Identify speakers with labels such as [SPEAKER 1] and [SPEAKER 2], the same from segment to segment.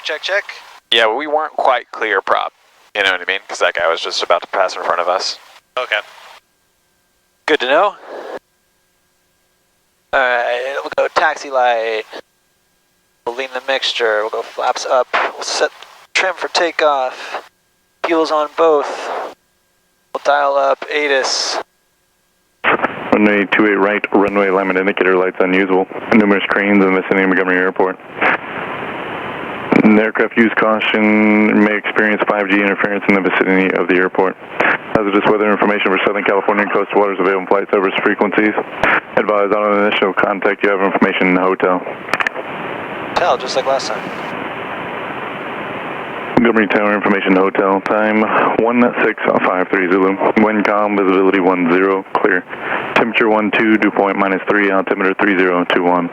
[SPEAKER 1] check.
[SPEAKER 2] Yeah, we weren't quite clear prop. You know what I mean? Because that guy was just about to pass in front of us.
[SPEAKER 1] Okay.
[SPEAKER 3] Good to know. Alright, we'll go taxi light. We'll lean the mixture. We'll go flaps up. We'll set trim for takeoff. Fuels on both. We'll dial up ATIS.
[SPEAKER 4] Runway 28 right, runway alignment indicator lights unusable. Numerous cranes in the vicinity of Montgomery Airport. Aircraft use caution may experience 5G interference in the vicinity of the airport. Hazardous weather information for Southern California and coastal waters available flight service frequencies. Advise on an initial contact you have information in the hotel.
[SPEAKER 3] Hotel, just like last time.
[SPEAKER 4] Montgomery Tower information hotel. Time 1653 Zulu. Wind calm, visibility 10, clear. Temperature 12, dew point -3, altimeter 3021.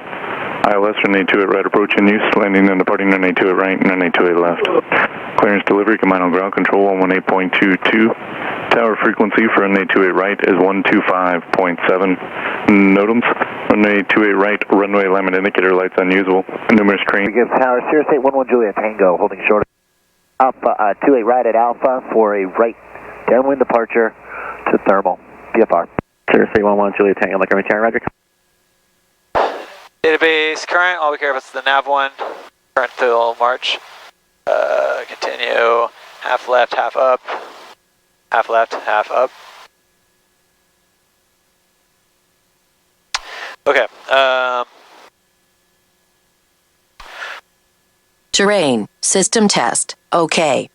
[SPEAKER 4] ILS runway 28 right approach in use, landing and departing runway 28 right and runway 28 left. Clearance delivery, combined on ground control 118.22. Tower frequency for runway 28 right is 125.7. NOTAMs, runway 28 right, runway alignment indicator lights unusable. Numerous cranes.
[SPEAKER 5] Give tower, Sirius 811 Juliet Tango, holding short. Alpha, 28 right at Alpha for a right downwind departure to thermal. VFR. Sirius 811 Juliet Tango, Montgomery Tower, roger.
[SPEAKER 3] Database current, all we care about is the nav one. Current till March. Continue. Half left, half up. Half left, half up. Okay.
[SPEAKER 6] Terrain, system test, okay.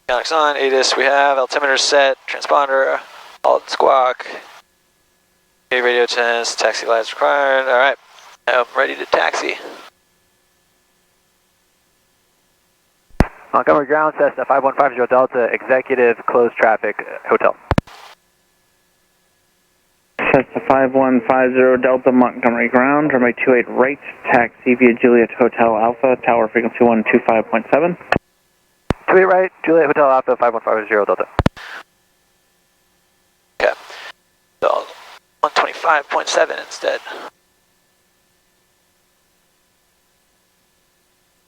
[SPEAKER 3] Mechanics on, ATIS we have, altimeter set, transponder, alt squawk. Okay, radio test, taxi lights required. Alright, I'm ready to taxi.
[SPEAKER 5] Montgomery ground, Cessna 5150 Delta, executive, closed traffic, hotel.
[SPEAKER 7] Cessna 5150 Delta, Montgomery ground, runway 28 right, taxi via Juliet Hotel Alpha, tower frequency 125.7.
[SPEAKER 5] 28 right, Juliet Hotel Alpha 5150 Delta.
[SPEAKER 3] Okay, so 125.7 instead.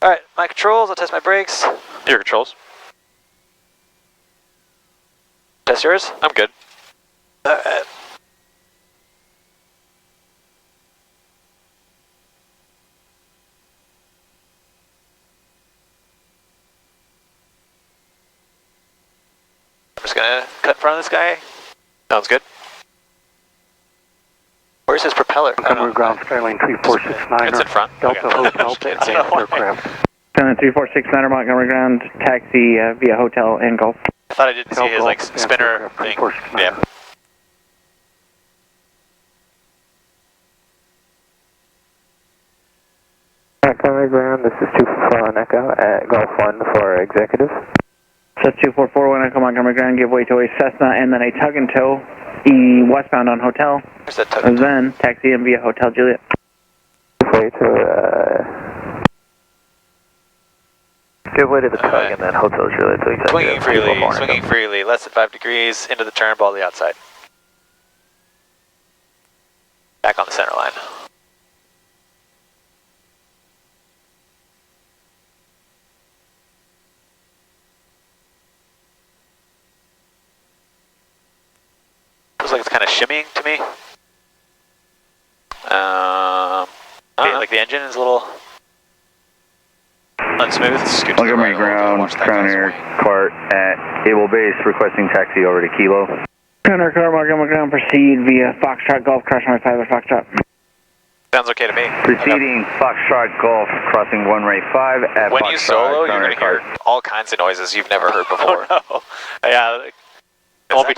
[SPEAKER 3] Alright, my controls, I'll test my brakes.
[SPEAKER 2] Your controls.
[SPEAKER 3] Test yours?
[SPEAKER 2] I'm good.
[SPEAKER 3] Alright. I'm just gonna cut in front of this guy.
[SPEAKER 2] Sounds good.
[SPEAKER 3] Where's his propeller?
[SPEAKER 5] Montgomery ground, Skyline 3469.
[SPEAKER 2] It's in front.
[SPEAKER 5] Delta
[SPEAKER 2] Okay.
[SPEAKER 5] Hotel,
[SPEAKER 2] Can't see.
[SPEAKER 5] aircraft.
[SPEAKER 7] Skyline 3469 Montgomery ground, taxi via hotel and Gulf.
[SPEAKER 2] I thought I didn't see his like spinner thing. Yeah.
[SPEAKER 5] Montgomery ground, this is 241 Echo at Gulf 1 for executive.
[SPEAKER 7] So 2441 Echo Montgomery ground, give way to a Cessna and then a tug and tow, westbound on hotel.
[SPEAKER 3] Where's that tug?
[SPEAKER 7] And then taxi in via Hotel Juliet.
[SPEAKER 5] Give way to the tug and then Hotel Juliet. So
[SPEAKER 3] Swinging freely, less than 5 degrees, into the turn, ball to the outside. Back on the center line. Looks like it's kind of shimmying to me. Like the engine is a little unsmooth.
[SPEAKER 4] Montgomery ground, Crown Air Cart at Able Base requesting taxi over to Kilo.
[SPEAKER 7] Crown Air Cart Montgomery ground, proceed via Foxtrot Golf, crash runway 5 at Foxtrot.
[SPEAKER 2] Sounds okay to me.
[SPEAKER 4] Proceeding Foxtrot Golf, crossing runway 5 at
[SPEAKER 2] When
[SPEAKER 4] Foxtrot.
[SPEAKER 2] you solo, you're
[SPEAKER 4] Crown
[SPEAKER 2] going to
[SPEAKER 4] Air
[SPEAKER 2] hear all kinds of noises you've never heard before.
[SPEAKER 3] Oh, no. Yeah.
[SPEAKER 2] I won't be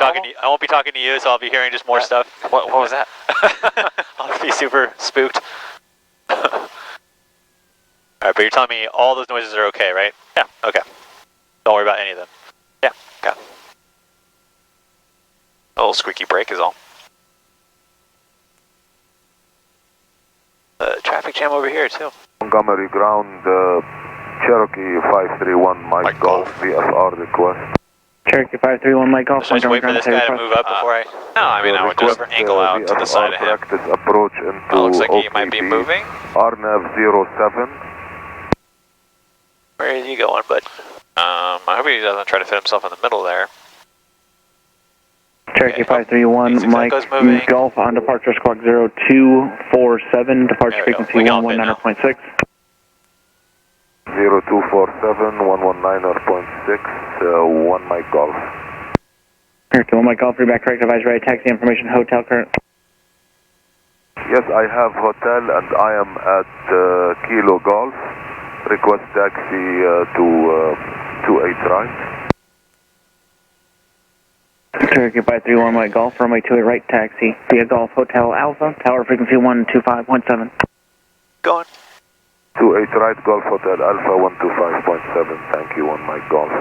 [SPEAKER 2] talking to you, so I'll be hearing just more stuff.
[SPEAKER 3] What was that?
[SPEAKER 2] I'll be super spooked. Alright, but you're telling me all those noises are okay, right? Yeah. Okay. Don't worry about any of them.
[SPEAKER 3] Yeah, okay.
[SPEAKER 2] A little squeaky brake is all.
[SPEAKER 3] Traffic jam over here too.
[SPEAKER 8] Montgomery ground, Cherokee 531 Mike Golf VFR request.
[SPEAKER 7] Cherokee 531 Mike Golf.
[SPEAKER 2] Just wait for this guy to move up before I... No, I mean, I would just angle out to the side of him.
[SPEAKER 1] Approach into
[SPEAKER 2] Oh, looks like he might be moving.
[SPEAKER 1] RNAV 07.
[SPEAKER 3] Where are you going, bud?
[SPEAKER 2] I hope he doesn't try to fit himself in the middle there.
[SPEAKER 7] Cherokee 531 Mike Golf on departure squawk 0247, departure frequency 119.6.
[SPEAKER 1] 0247, 119.6, 1 Mike Golf.
[SPEAKER 7] Cherokee 1 Mike Golf, read back correct, advise ready, taxi information, hotel current.
[SPEAKER 1] Yes, I have hotel and I am at Kilo Golf. Request taxi to 28 right.
[SPEAKER 7] Cherokee 531 Mike Golf, runway 28 right, taxi via Golf Hotel Alpha, tower frequency 125.7.
[SPEAKER 3] Going.
[SPEAKER 1] 28 right, Golf Hotel Alpha 125.7. Thank you, 1 Mike Golf.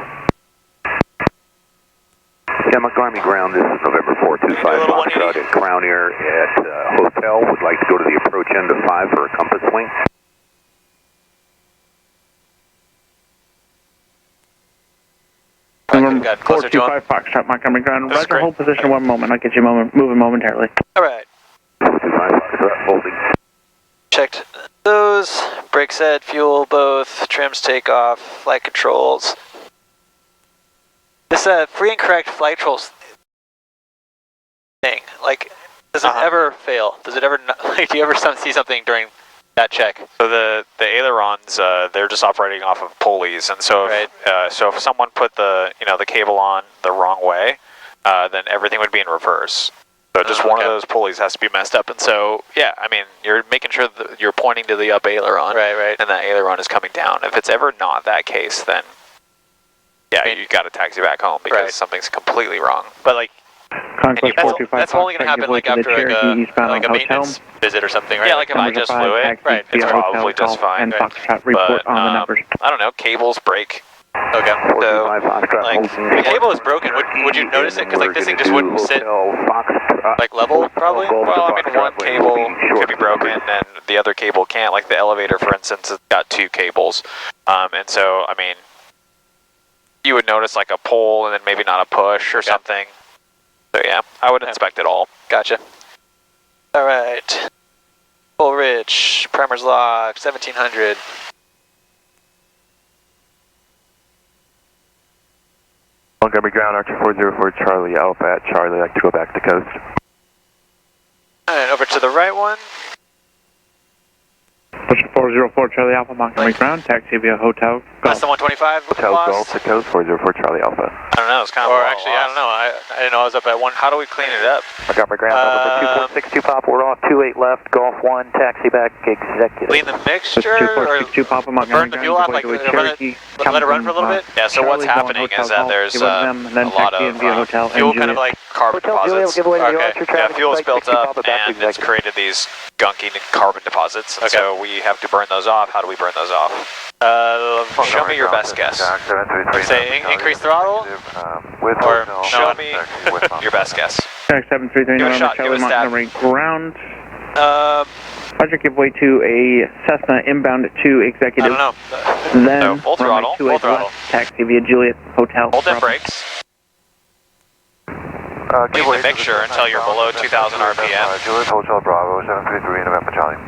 [SPEAKER 8] Yeah, Montgomery ground, this is November 425 Foxtrot in Crown Air at Hotel. Would like to go to the approach end of 5 for a compass swing.
[SPEAKER 7] November 425 Foxtrot Montgomery ground, roger, hold position 1 moment, I'll get you moving momentarily.
[SPEAKER 3] Alright.
[SPEAKER 8] 425 Foxtrot, holding.
[SPEAKER 3] Checked those, brake set, fuel both, trims takeoff, flight controls. This free and correct flight controls thing, like, does it ever fail? Does it ever, like, do you ever see something during that check?
[SPEAKER 2] So the ailerons, they're just operating off of pulleys, and so so if someone put the the cable on the wrong way, then everything would be in reverse. So just one of those pulleys has to be messed up, and so yeah, I mean you're making sure that you're pointing to the up aileron,
[SPEAKER 3] right,
[SPEAKER 2] and that aileron is coming down. If it's ever not that case, then yeah, you got to taxi back home because something's completely wrong. But like.
[SPEAKER 7] That's
[SPEAKER 3] only going to happen like after like a maintenance visit or something, right?
[SPEAKER 2] Yeah, like if I just flew it, it's probably just fine. But I don't know, cables break.
[SPEAKER 3] Okay, so like the cable is broken. Would you notice it? Because like this thing just wouldn't sit like level, probably.
[SPEAKER 2] Well, I mean, one cable could be broken and the other cable can't. Like the elevator, for instance, has got 2 cables, and so I mean, you would notice like a pull and then maybe not a push or something. So yeah, I would inspect it all.
[SPEAKER 3] Gotcha. All right. Full rich, primers locked, 1700.
[SPEAKER 9] Montgomery ground, Archer 404 Charlie Alpha at Charlie, like to go back to coast.
[SPEAKER 3] All right, over to the right one.
[SPEAKER 7] Push 404 Charlie Alpha, Montgomery ground, taxi via Hotel
[SPEAKER 3] That's the 125.
[SPEAKER 9] Hotel Golf to coast, 404 Charlie Alpha.
[SPEAKER 2] I don't know, it's kind of I don't know, I didn't know I was up at 1. How do we clean it up?
[SPEAKER 5] Montgomery ground, number 2462 Pop, we're off 28 left, Golf 1, taxi back, executive.
[SPEAKER 2] Clean the mixture, or
[SPEAKER 7] 2462 Papa, Montgomery
[SPEAKER 2] burn the fuel off, like let it run for a little bit? Yeah, so what's happening is that there's a lot of fuel kind of like carbon deposits. Yeah, fuel's built up and it's created these gunky carbon deposits, and so we have to burn those off. How do we burn those off? Show me your best guess. Say increase throttle, or show me your best guess.
[SPEAKER 7] 733
[SPEAKER 2] Give it a shot, give it a stab.
[SPEAKER 7] Montgomery ground. Roger, give way to a Cessna inbound to executive.
[SPEAKER 2] I don't know.
[SPEAKER 7] Then
[SPEAKER 2] no, full throttle, full throttle.
[SPEAKER 7] Taxi via Juliet Hotel.
[SPEAKER 2] Hold them brakes. Leave the mixture until you're below 2,000 RPM.
[SPEAKER 1] Juliet Hotel Bravo, 733 November Charlie.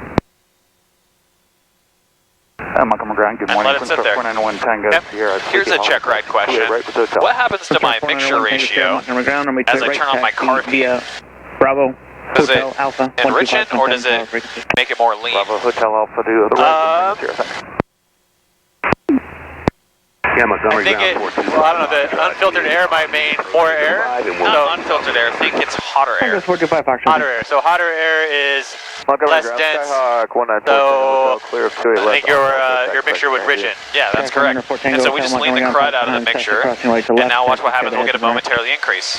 [SPEAKER 9] Montgomery ground, good morning.
[SPEAKER 2] Let it sit there. Here's a check ride question. What happens to my mixture ratio as I turn on my car heat?
[SPEAKER 7] Bravo.
[SPEAKER 2] Does it enrich it, or does it make it more lean?
[SPEAKER 1] Bravo Hotel Alpha to the right.
[SPEAKER 8] Yeah, Montgomery ground,
[SPEAKER 2] well, I don't know, the unfiltered air might mean more air. No, unfiltered air, think it's hotter air. Hotter air, so hotter air is less dense, so I think your mixture would richen. Yeah, that's correct. And so we just lean the crud out of the mixture, and now watch what happens, we'll get a momentarily increase.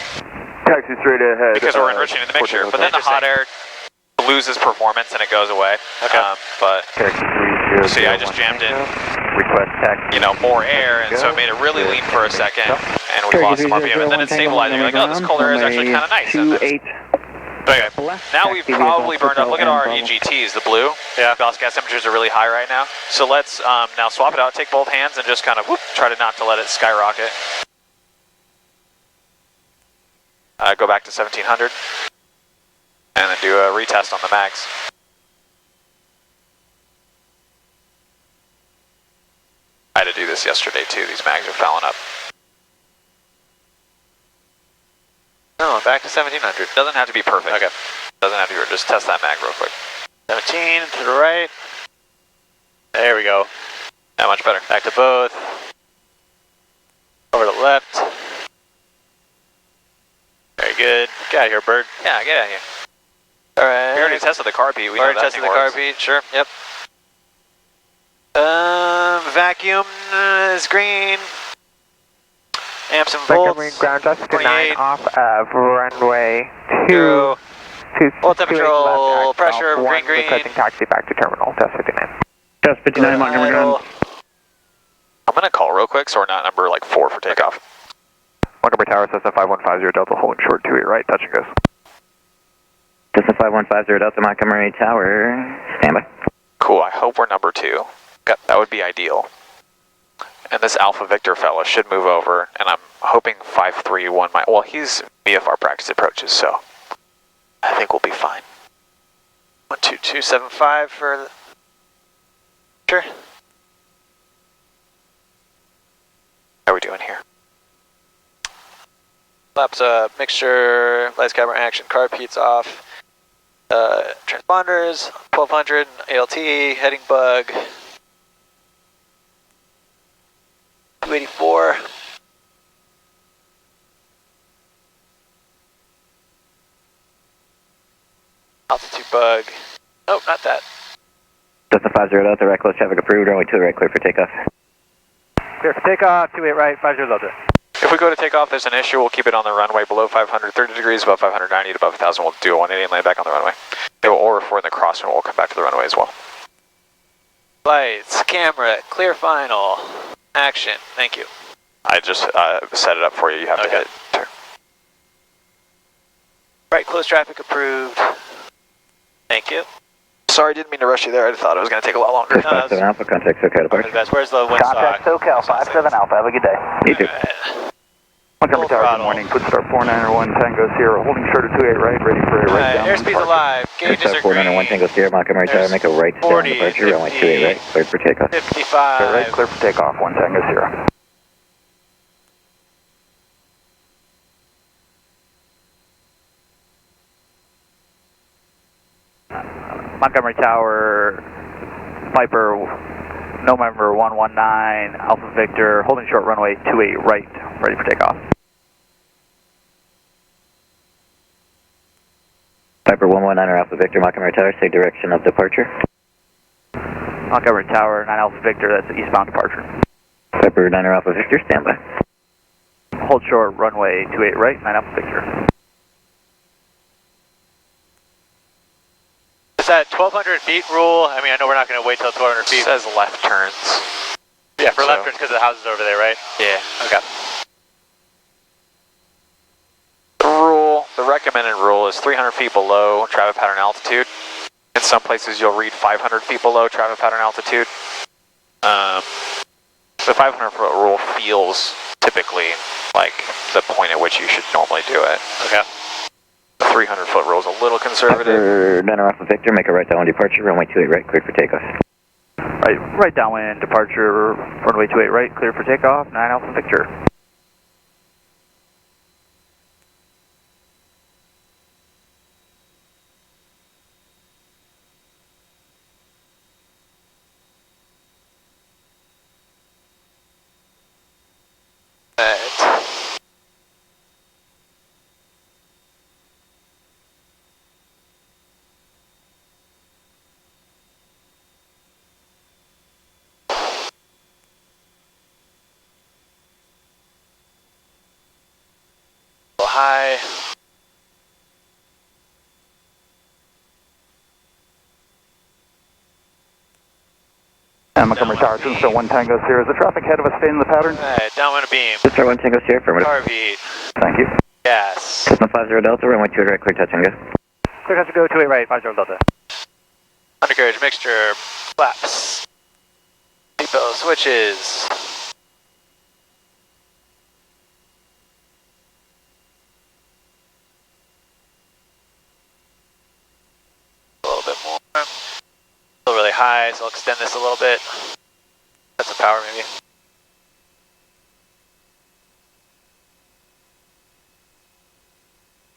[SPEAKER 1] Taxi straight ahead.
[SPEAKER 2] Because we're enriching in the mixture, but then the hot air loses performance and it goes away. But, see, I just jammed in, more air, and so it made it really lean for a second, and we lost some RPM, and then it stabilized, and you're like, oh, this cold air is actually kind of nice. But anyway, now we've probably burned up, look at our EGTs, the blue. Yeah. Exhaust gas temperatures are really high right now. So let's now swap it out, take both hands, and just kind of, try to not to let it skyrocket. go back to 1700, and then do a retest on the mags. I had to do this yesterday too, these mags are fouling up. No, back to 1700. Doesn't have to be perfect. Okay. Doesn't have to be, just test that mag real quick. 17 to the right. There we go. That much better. Back to both. Over to the left. Very good. Get out of here, bird. Yeah, get out of here. Alright. We already tested the carb heat. We already tested the carb heat, sure. Yep. Vacuum is green. Amps and volts.
[SPEAKER 10] Ground dust to 9 off of runway 2.
[SPEAKER 2] Full temperature, pressure, green.
[SPEAKER 10] Requesting taxi back to terminal, test 59.
[SPEAKER 7] Test 59, Montgomery ground.
[SPEAKER 2] I'm going to call real quick so we're not number like 4 for takeoff.
[SPEAKER 9] Montgomery Tower, Cessna 5150 Delta, holding short 28 right, touch and goes.
[SPEAKER 5] Cessna 5150 Delta, Montgomery Tower, standby.
[SPEAKER 2] Cool, I hope we're number 2. That would be ideal. And this Alpha Victor fella should move over, and I'm hoping 531 might, well, he's VFR practice approaches, so I think we'll be fine. 12275 for the, sure. How are we doing here? Flaps up, mixture, lights, camera, action, carb heats off. Transponders, 1200, ALT, heading bug. 284. Altitude bug. Nope, not that.
[SPEAKER 5] Cessna 50 Delta, right close traffic approved, runway 2 right, clear for takeoff.
[SPEAKER 10] Clear for takeoff, 28 right, 50 Delta.
[SPEAKER 2] If we go to takeoff, there's an issue, we'll keep it on the runway below 530 degrees, above 590, above 1000, we'll do a 180 and land back on the runway. Or if we're in the crosswind, we'll come back to the runway as well. Lights, camera, clear final, action, thank you. I just set it up for you, you have to hit turn. Right, close traffic approved. Thank you. Sorry, didn't mean to rush you there, I thought it was going to take a lot longer.
[SPEAKER 5] 57 Alpha, contact SoCal departure.
[SPEAKER 2] Where's the windsock?
[SPEAKER 5] Contact SoCal, 57 Alpha, have a good day. You too.
[SPEAKER 9] Montgomery Tower, good morning. Quick start 491 Tango Sierra, holding short of 28 right, ready for a right down.
[SPEAKER 2] Airspeed's alive, gauges are green.
[SPEAKER 5] 491 Tango Sierra, Montgomery Tower, make a right down departure, runway 28 right, cleared for takeoff.
[SPEAKER 2] 55.
[SPEAKER 9] Right, clear for takeoff, 1 Tango Sierra.
[SPEAKER 10] Montgomery Tower, Viper, November 119, Alpha Victor, holding short runway 28 right, ready for takeoff.
[SPEAKER 5] Viper 119 or Alpha Victor, Montgomery Tower, say direction of departure.
[SPEAKER 10] Montgomery Tower, 9 Alpha Victor, that's the eastbound departure.
[SPEAKER 5] Viper 9 or Alpha Victor, standby.
[SPEAKER 10] Hold short runway 28 right, 9 Alpha Victor.
[SPEAKER 2] Is that 1,200 feet rule? I mean, I know we're not going to wait till 1,200 feet. It says left turns. Yeah, for left turns because the house is over there, right? Yeah. Okay. The recommended rule is 300 feet below traffic pattern altitude. In some places you'll read 500 feet below traffic pattern altitude. The 500 foot rule feels typically like the point at which you should normally do it. Okay. The 300 foot rule is a little conservative.
[SPEAKER 5] Nine Alpha Victor, make a right downwind departure, runway 28 right, cleared for takeoff.
[SPEAKER 10] Right downwind departure, runway 28 right, clear for takeoff, 9 Alpha Victor.
[SPEAKER 2] High.
[SPEAKER 9] Montgomery Tower, Cessna 1 Tango Sierra. Is the traffic ahead of us staying in the pattern?
[SPEAKER 2] Alright, downwind beam.
[SPEAKER 5] Cessna 1 Tango Sierra, affirmative.
[SPEAKER 2] Carb heat.
[SPEAKER 9] Thank you.
[SPEAKER 2] Gas.
[SPEAKER 5] Cessna 50 Delta, runway 28 right, clear touch and go.
[SPEAKER 10] Clear touch and go, 28 right, 50 Delta.
[SPEAKER 2] Undercarriage mixture, flaps. Seatbelt switches.
[SPEAKER 3] high, so I'll extend this a little bit. That's some power maybe.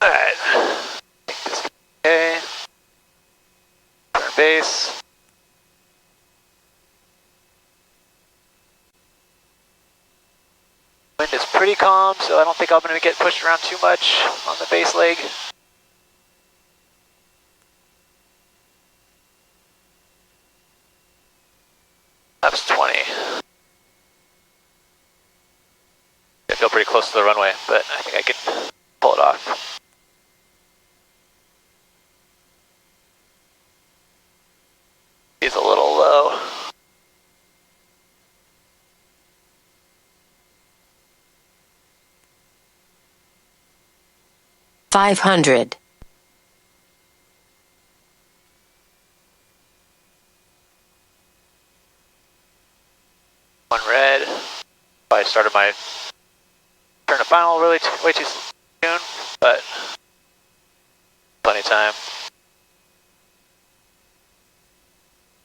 [SPEAKER 3] Alright. Take this okay. Turn base. Wind is pretty calm, so I don't think I'm going to get pushed around too much on the base leg. Flaps 20. I feel pretty close to the runway, but I think I can pull it off. He's a little low.
[SPEAKER 6] $500.
[SPEAKER 3] One red. I started my turn to final way too soon, but plenty of time.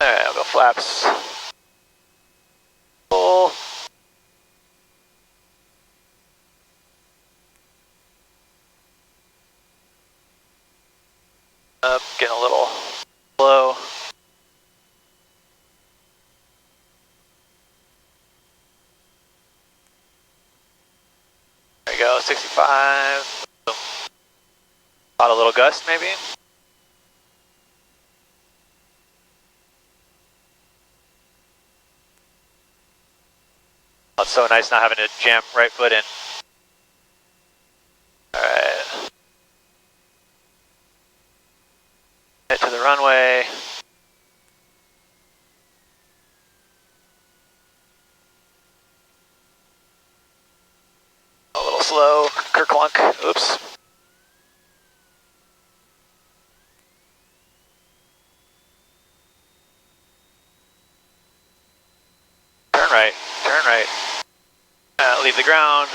[SPEAKER 3] Alright, I'll go flaps. Full. Up, getting a little low. There you go, 65. Caught a little gust maybe. Oh, it's so nice not having to jam right foot in. Alright. Head to the runway. A little slow, kerclunk, oops. Turn right, turn right. Leave the ground.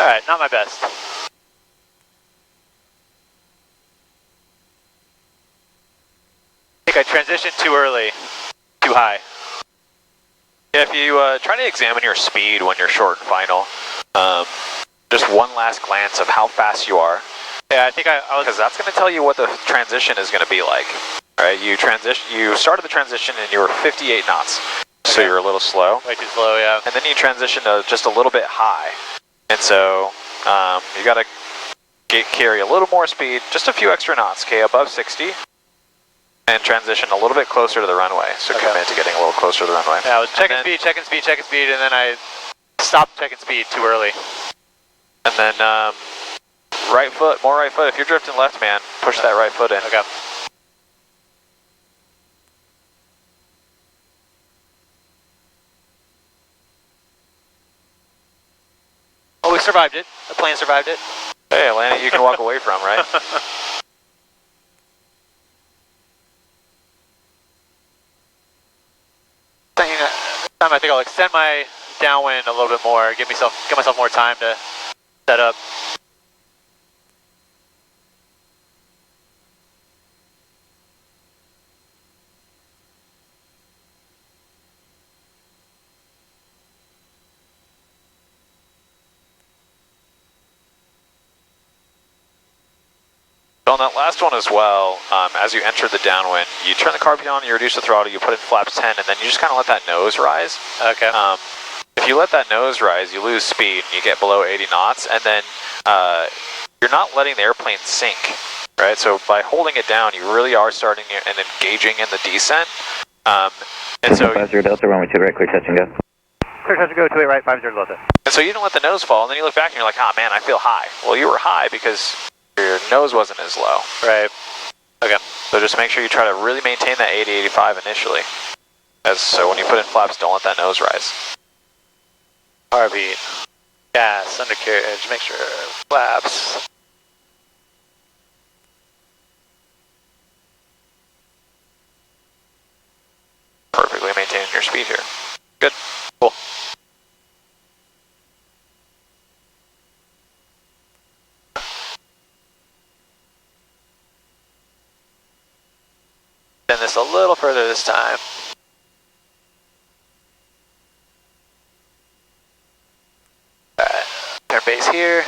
[SPEAKER 3] Alright, not my best. I think I transitioned too early, too high.
[SPEAKER 2] Yeah, if you try to examine your speed when you're short and final, just one last glance of how fast you are.
[SPEAKER 3] Yeah, I think I was...
[SPEAKER 2] Because that's going to tell you what the transition is going to be like. Right? You started the transition and you were 58 knots. So you're a little slow.
[SPEAKER 3] Way too slow, yeah.
[SPEAKER 2] And then you transition to just a little bit high. And so you got to carry a little more speed, just a few extra knots, okay, above 60. And transition a little bit closer to the runway. So commit to getting a little closer to the runway.
[SPEAKER 3] Yeah, I was checking speed, and then I stopped checking speed too early.
[SPEAKER 2] And then right foot, more right foot. If you're drifting left, man, push that right foot in.
[SPEAKER 3] Okay. Oh, we survived it. The plane survived it.
[SPEAKER 2] Hey, Atlanta, you can walk away from, right?
[SPEAKER 3] This time I think I'll extend my downwind a little bit more, give myself more time to set up.
[SPEAKER 2] On that last one as well, as you enter the downwind, you turn the carb on, you reduce the throttle, you put in flaps 10, and then you just kind of let that nose rise.
[SPEAKER 3] Okay.
[SPEAKER 2] If you let that nose rise, you lose speed, and you get below 80 knots, and then you're not letting the airplane sink, right? So by holding it down, you really are starting and engaging in the descent. And so
[SPEAKER 5] 50 Delta, runway 2 right, clear touch and go.
[SPEAKER 10] Clear touch and go, 28 right, 50 Delta.
[SPEAKER 2] And so you don't let the nose fall, and then you look back and you're like, oh man, I feel high. Well, you were high because your nose wasn't as low.
[SPEAKER 3] Right. Okay.
[SPEAKER 2] So just make sure you try to really maintain that 80-85 initially. So when you put in flaps, don't let that nose rise.
[SPEAKER 3] Heartbeat, gas, undercarriage, make sure, flaps.
[SPEAKER 2] Perfectly maintaining your speed here. Good. Cool.
[SPEAKER 3] Then this just a little further this time. Alright, turn base here.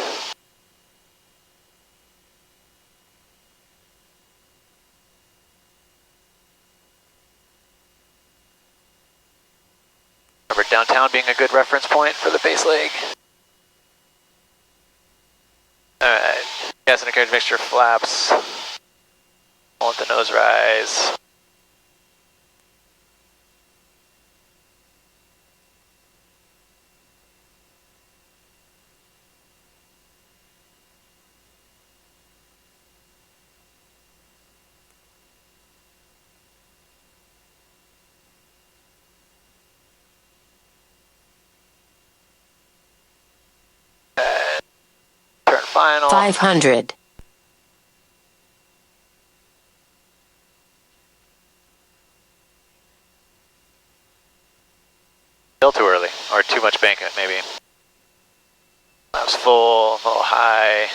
[SPEAKER 3] Remember downtown being a good reference point for the base leg. Alright, gas and encourage mixture flaps. I'll let the nose rise. Turn final.
[SPEAKER 6] 500.
[SPEAKER 3] Still too early, or too much bankment maybe. That was full, a little high.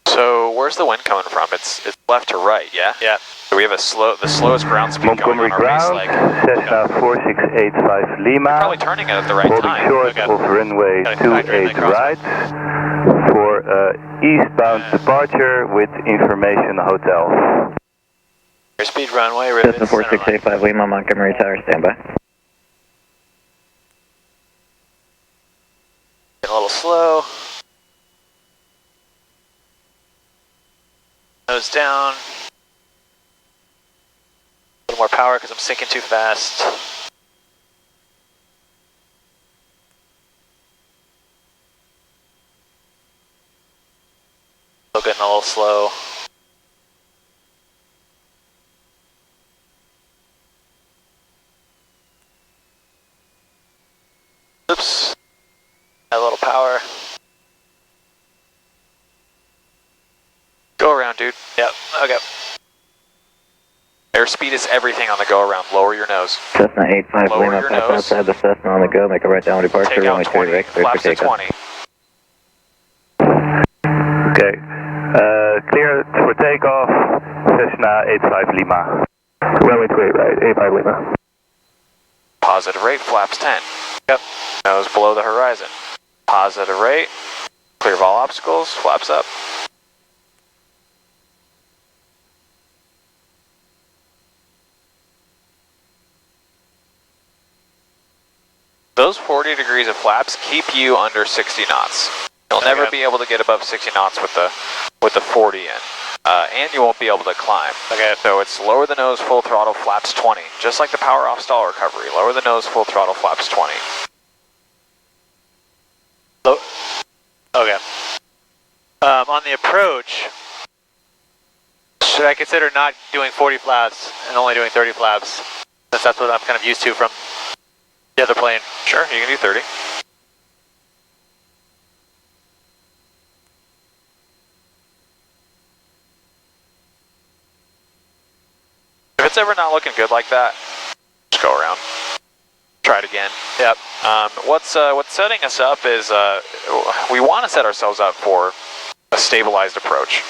[SPEAKER 2] So where's the wind coming from? It's left to right, yeah?
[SPEAKER 3] Yeah.
[SPEAKER 2] So we have the slowest ground speed
[SPEAKER 8] Montgomery
[SPEAKER 2] going on our base
[SPEAKER 8] ground,
[SPEAKER 2] leg.
[SPEAKER 8] Cessna 4685 Lima.
[SPEAKER 2] You're probably turning it at the right
[SPEAKER 8] holding
[SPEAKER 2] time.
[SPEAKER 8] short of runway 28 right for eastbound departure with information hotel.
[SPEAKER 3] Airspeed runway, rivet,
[SPEAKER 7] Cessna 4685 Lima, Montgomery Tower, standby.
[SPEAKER 3] Getting a little slow. Nose down. A little more power because I'm sinking too fast. Still getting a little slow. Oops. Got a little power.
[SPEAKER 2] Go around, dude.
[SPEAKER 3] Yep, okay.
[SPEAKER 2] Airspeed is everything on the go around. Lower your nose.
[SPEAKER 7] Cessna 85
[SPEAKER 2] Lower
[SPEAKER 7] Lima,
[SPEAKER 2] your
[SPEAKER 7] pass
[SPEAKER 2] nose.
[SPEAKER 7] outside the Cessna on the go, make a right down departure,
[SPEAKER 2] Take
[SPEAKER 7] runway
[SPEAKER 2] out
[SPEAKER 7] 28
[SPEAKER 2] 20.
[SPEAKER 7] right, clear for
[SPEAKER 2] Flaps to
[SPEAKER 7] takeoff.
[SPEAKER 2] 20.
[SPEAKER 8] Okay, clear for takeoff, Cessna 85 Lima. Runway 28 right, 85 Lima.
[SPEAKER 2] Positive rate, flaps 10.
[SPEAKER 3] Yep.
[SPEAKER 2] Nose below the horizon. Positive rate. Clear of all obstacles, flaps up. Those 40 degrees of flaps keep you under 60 knots. You'll never be able to get above 60 knots with the 40 in. And you won't be able to climb. Okay, so it's lower the nose, full throttle, flaps 20. Just like the power off stall recovery. Lower the nose, full throttle, flaps 20.
[SPEAKER 3] Okay. On the approach, should I consider not doing 40 flaps and only doing 30 flaps? Since that's what I'm kind of used to from the other plane.
[SPEAKER 2] Sure, you can do 30. If it's ever not looking good like that, just go around. Try it again.
[SPEAKER 3] Yep.
[SPEAKER 2] What's setting us up is we want to set ourselves up for a stabilized approach.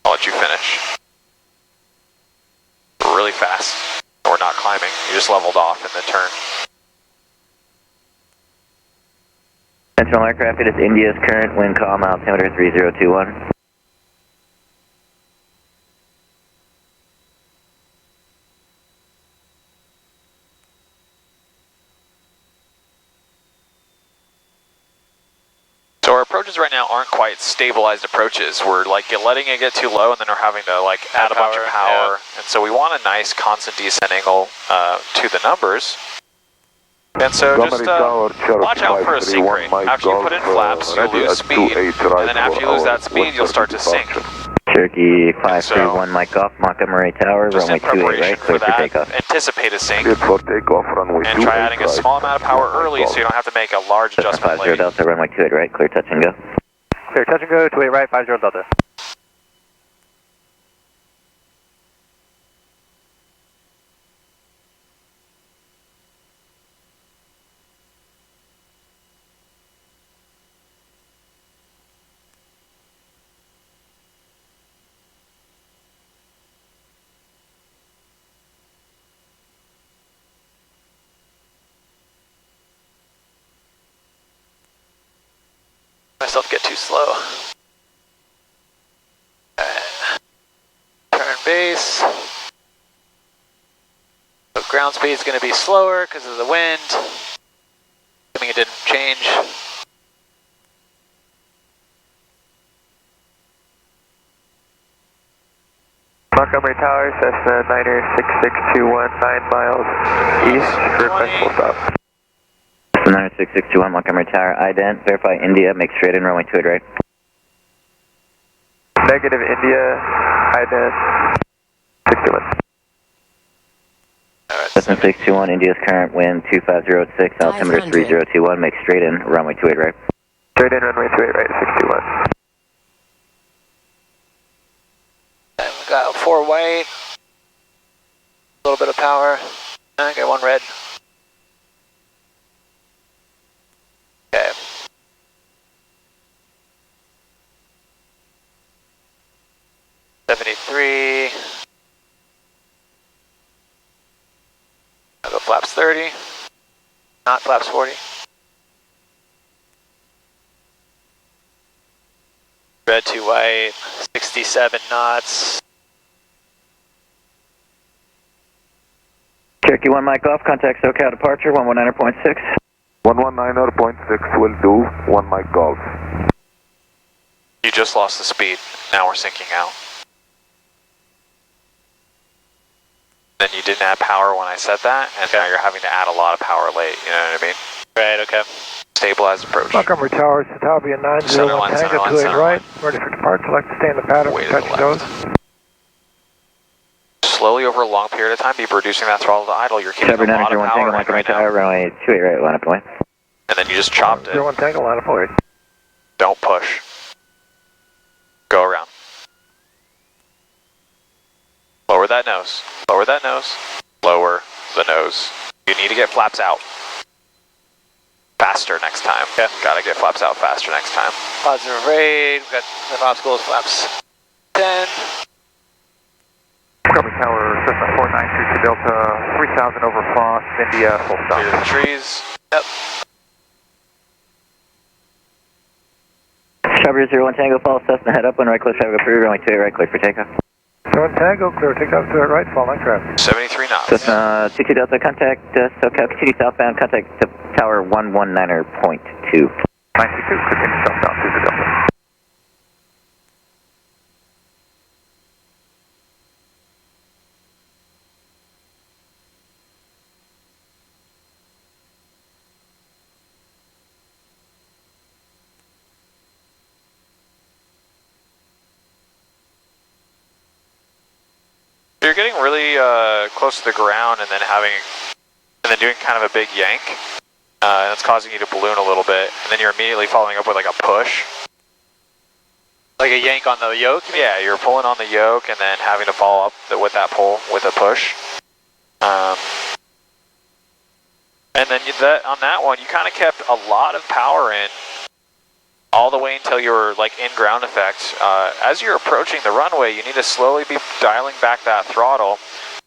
[SPEAKER 2] I'll let you finish. Really fast. We're not climbing. You just leveled off in the turn.
[SPEAKER 7] Central aircraft, it is India's current wind calm, altimeter 3021.
[SPEAKER 2] So our approaches right now aren't quite stabilized approaches. We're like letting it get too low and then we're having to like add a bunch of power. Yeah. And so we want a nice constant descent angle to the numbers. And so just watch out for a sink rate. After you put in flaps, you'll lose speed. And then after you lose that speed, you'll start to sink.
[SPEAKER 7] Cherokee 531 Mike off, Montgomery Tower,
[SPEAKER 2] Just
[SPEAKER 7] runway
[SPEAKER 2] in preparation
[SPEAKER 7] 28 right,
[SPEAKER 2] for
[SPEAKER 7] clear for
[SPEAKER 2] that,
[SPEAKER 7] takeoff.
[SPEAKER 2] anticipate a sink.
[SPEAKER 1] Good for takeoff, runway
[SPEAKER 2] and try adding a small amount of power early so you don't have to make a large adjustment
[SPEAKER 7] 50
[SPEAKER 2] later.
[SPEAKER 7] Delta, runway 28 right, clear touch and go.
[SPEAKER 9] Clear touch and go, 28 right, 50 Delta.
[SPEAKER 3] too slow. Turn base. So ground speed is going to be slower because of the wind. Assuming it didn't change.
[SPEAKER 9] Montgomery Tower, Cessna 9er 6621, 9 miles east, request full stop.
[SPEAKER 5] Cessna 9er 6621, Montgomery Tower, ident, verify India, make straight in, runway 28 right.
[SPEAKER 9] Negative India, ident, 61.
[SPEAKER 5] Cessna 621, India's current wind 2506, altimeter 3021, make straight in, runway 28 right.
[SPEAKER 9] Straight in, runway 28 right, 61.
[SPEAKER 3] Got 4 white, a little bit of power, I got 1 red. Okay. $73. I'll go flaps 30, not flaps 40. Red to white, 67 knots.
[SPEAKER 5] Cherokee 1 mic off, contact SoCal departure, 119.6.
[SPEAKER 1] 119.6 will do, 1 mic golf.
[SPEAKER 2] You just lost the speed, now we're sinking out. Then you didn't add power when I said that, and now you're having to add a lot of power late, you know what I mean? Right, okay. Stabilized approach.
[SPEAKER 11] Montgomery Tower, Satavia 901 Tango 28 right, ready for departure. I'd like to stay in the pattern for touching those.
[SPEAKER 2] Slowly over a long period of time, be reducing that throttle to idle. You're keeping a lot of power in right now.
[SPEAKER 5] Runway 28 right, line up away.
[SPEAKER 2] And then you just chopped it.
[SPEAKER 11] 01 Tango, line up away.
[SPEAKER 2] Don't push. Go around. Lower that nose. Lower that nose. Lower the nose. You need to get flaps out. Faster next time. Yeah. Gotta get flaps out faster next time.
[SPEAKER 3] Positive rate, we've got the obstacles, flaps 10.
[SPEAKER 9] Montgomery Tower, Cessna 492 Delta, 3000 over Foss, India, full stop.
[SPEAKER 2] Clear the trees.
[SPEAKER 3] Yep.
[SPEAKER 5] Strawberry 01 Tango, follow Cessna, head up, when right close traffic approved, runway 28 right, clear for takeoff.
[SPEAKER 11] 01 Tango, clear, take off to the right, fall line traffic.
[SPEAKER 2] 73 knots.
[SPEAKER 5] Cessna 22 Delta, contact SoCal, continue southbound, contact Tower 119.2.
[SPEAKER 9] 922, continue southbound to the Delta.
[SPEAKER 2] You're getting really close to the ground and then doing kind of a big yank. And it's causing you to balloon a little bit. And then you're immediately following up with like a push.
[SPEAKER 3] Like a yank on the yoke?
[SPEAKER 2] Yeah, you're pulling on the yoke and then having to follow up with that pull with a push. And then on that one, you kind of kept a lot of power in all the way until you were like in ground effect. As you're approaching the runway, you need to slowly be dialing back that throttle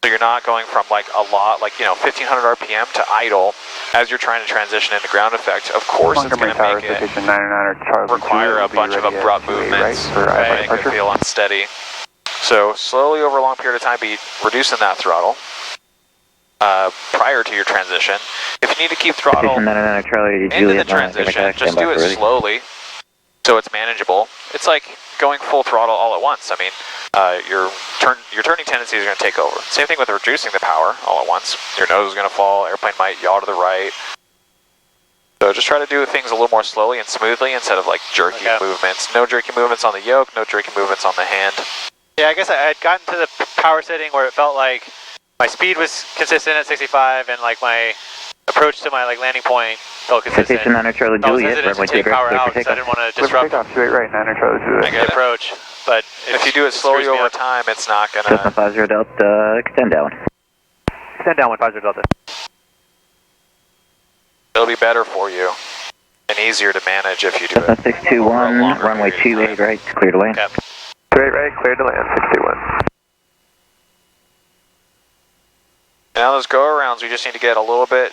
[SPEAKER 2] so you're not going from like a lot, like 1500 RPM to idle as you're trying to transition into ground effect. Of course, it's going to make it require a bunch of abrupt movements, right? It can feel unsteady. So slowly over a long period of time, be reducing that throttle prior to your transition. If you need to keep throttle into the transition, just do it slowly so it's manageable. It's like going full throttle all at once. I mean, your turning tendencies are going to take over. Same thing with reducing the power all at once. Your nose is going to fall, airplane might yaw to the right. So just try to do things a little more slowly and smoothly instead of like jerky movements. No jerky movements on the yoke, no jerky movements on the hand.
[SPEAKER 3] Yeah, I guess I had gotten to the power setting where it felt like my speed was consistent at 65 and like my approach to my like landing point felt consistent.
[SPEAKER 5] Citation 9 Charlie Juliet,
[SPEAKER 3] runway 28 right, power out because I didn't want to disrupt
[SPEAKER 9] takeoff, 28 right, 9 Charlie Juliet.
[SPEAKER 2] I get
[SPEAKER 3] the approach. But
[SPEAKER 2] if you do it slowly over time, it's not going to...
[SPEAKER 5] Cessna 50 Delta, extend down.
[SPEAKER 10] Extend down with 50 Delta.
[SPEAKER 2] It'll be better for you and easier to manage if you do
[SPEAKER 5] Cessna
[SPEAKER 2] it.
[SPEAKER 5] 621, runway 28 right, clear to land.
[SPEAKER 2] Yep.
[SPEAKER 9] 28 right, clear to land, 61.
[SPEAKER 2] Now those go-arounds, we just need to get a little bit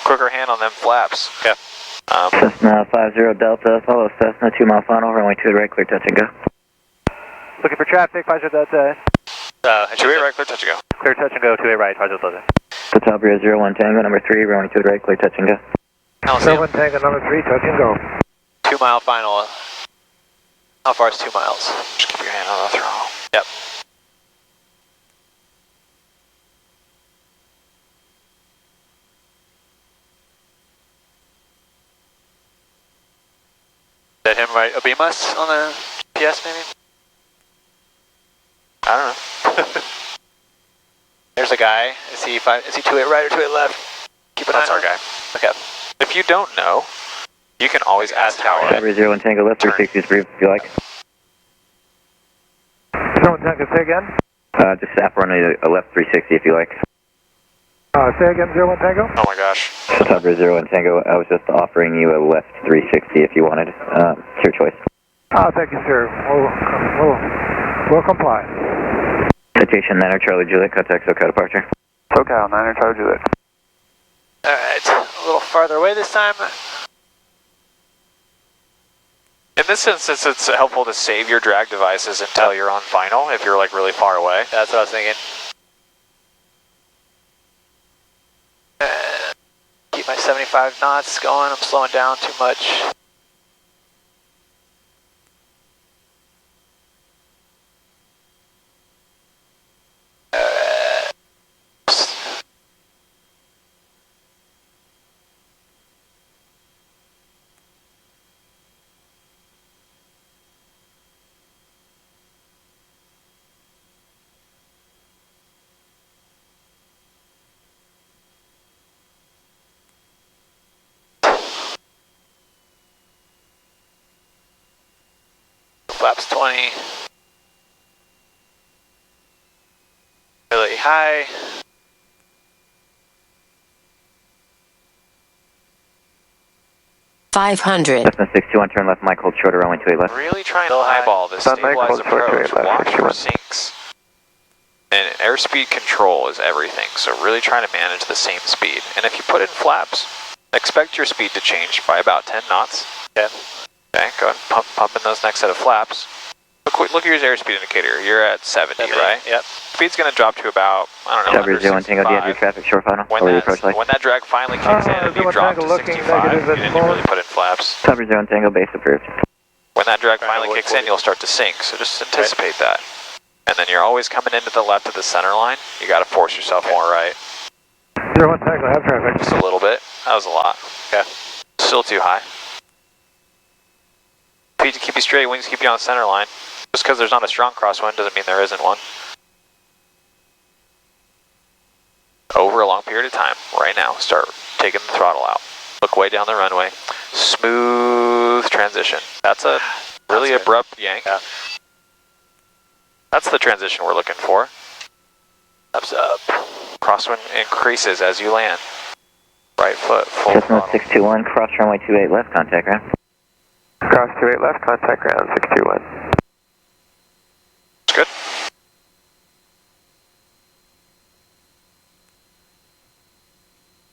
[SPEAKER 2] quicker hand on them flaps.
[SPEAKER 3] Yeah.
[SPEAKER 5] Cessna 50 Delta, follow Cessna, 2 mile final, runway 2 right, clear touch and go.
[SPEAKER 10] Looking for traffic, 50 Delta.
[SPEAKER 2] 2-8 right, clear touch and go.
[SPEAKER 10] Clear touch and go, 2-8 right, 50 Delta.
[SPEAKER 5] Hotel Brio 01 Tango, number 3, runway 2 right, clear touch and go.
[SPEAKER 11] 01 Tango, number 3, touch and go.
[SPEAKER 3] 2 mile final. How far is 2 miles?
[SPEAKER 2] Just keep your hand on the throttle.
[SPEAKER 3] Yep. Did him right beam us on the GPS maybe?
[SPEAKER 2] I don't know.
[SPEAKER 3] There's a guy. Is he 2-8 right or 2-8 left? Keep an eye on
[SPEAKER 2] our guy.
[SPEAKER 3] Okay.
[SPEAKER 2] If you don't know, you can always ask Tower.
[SPEAKER 5] Tower 01 Tango, left 360 is brief if you like.
[SPEAKER 11] 01 Tango, say again?
[SPEAKER 5] Just SAP runway left 360 if you like.
[SPEAKER 11] Say again, 01 Tango?
[SPEAKER 2] Oh my gosh.
[SPEAKER 5] Hotel Brio 01 Tango, I was just offering you a left 360 if you wanted. It's your choice.
[SPEAKER 11] Thank you, sir. We'll comply.
[SPEAKER 5] Citation 9 Charlie Juliet, contact SoCal departure.
[SPEAKER 10] SoCal, 9 Charlie Juliet.
[SPEAKER 3] Alright, a little farther away this time.
[SPEAKER 2] In this instance, it's helpful to save your drag devices until you're on final, if you're like really far away.
[SPEAKER 3] That's what I was thinking. Keep my 75 knots going, I'm slowing down too much. Flaps 20. Really high.
[SPEAKER 6] $500.
[SPEAKER 5] Cessna 621, turn left, Mike, hold shorter, runway 28 left.
[SPEAKER 2] Really try and eyeball this stabilize approach, watch for sinks. And airspeed control is everything, so really try to manage the same speed. And if you put in flaps, expect your speed to change by about 10 knots.
[SPEAKER 3] Okay.
[SPEAKER 2] Okay, go ahead and pump in those next set of flaps. Look at your airspeed indicator. You're at 70, right?
[SPEAKER 3] Yep.
[SPEAKER 2] Speed's going to drop to about, I don't know,
[SPEAKER 5] Tower 01 Tango, do you have your traffic short final?
[SPEAKER 2] When that drag finally kicks in, if you drop to 65, you didn't really put in flaps.
[SPEAKER 5] Tower 01 Tango, base approved.
[SPEAKER 2] When that drag finally kicks in, you'll start to sink, so just anticipate that. And then you're always coming into the left of the center line. You got to force yourself more right.
[SPEAKER 11] 01 Tango, have traffic.
[SPEAKER 2] Just a little bit. That was a lot.
[SPEAKER 3] Okay.
[SPEAKER 2] Still too high. Feet to keep you straight, wings keep you on the center line. Just because there's not a strong crosswind doesn't mean there isn't one. Over a long period of time, right now, start taking the throttle out. Look way down the runway. Smooth transition. That's a really abrupt yank.
[SPEAKER 3] Yeah.
[SPEAKER 2] That's the transition we're looking for. Ups up. Crosswind increases as you land. Right foot, full
[SPEAKER 5] Cessna
[SPEAKER 2] throttle.
[SPEAKER 5] 621, cross runway 28 left, contact ground.
[SPEAKER 9] Cross 28 left, contact ground 621.
[SPEAKER 2] It's good.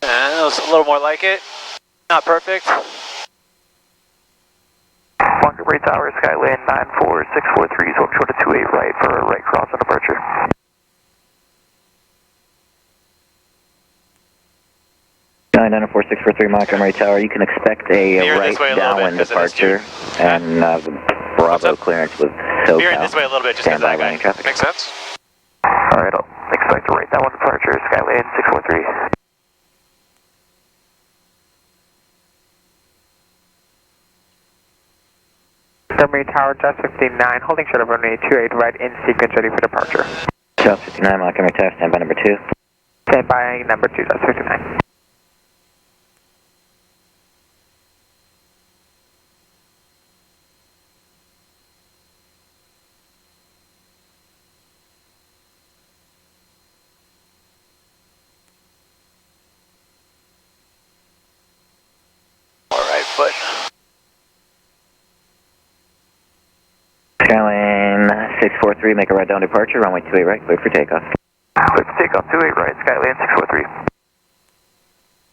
[SPEAKER 3] That was a little more like it. Not perfect.
[SPEAKER 9] Montgomery Tower, Skyland 94643, so short of 28 right for a right cross on departure.
[SPEAKER 5] Nine 4643 Montgomery Tower, you can expect a right downwind departure and Bravo clearance with SoCal.
[SPEAKER 3] Veering this way a little bit just because of that guy.
[SPEAKER 5] Traffic.
[SPEAKER 2] Makes sense?
[SPEAKER 9] Alright, I'll expect a right downwind departure, Skyland 643. Montgomery Tower, Just 59, holding short of runway 28 right in sequence, ready for departure.
[SPEAKER 5] Just 59 Montgomery Tower, stand by number 2.
[SPEAKER 9] Stand by number 2, Just 59.
[SPEAKER 3] All right, foot.
[SPEAKER 5] Skyline 643, make a right down departure, runway 28 right, cleared for takeoff.
[SPEAKER 9] Cleared for takeoff, 28 right, Skyland 643.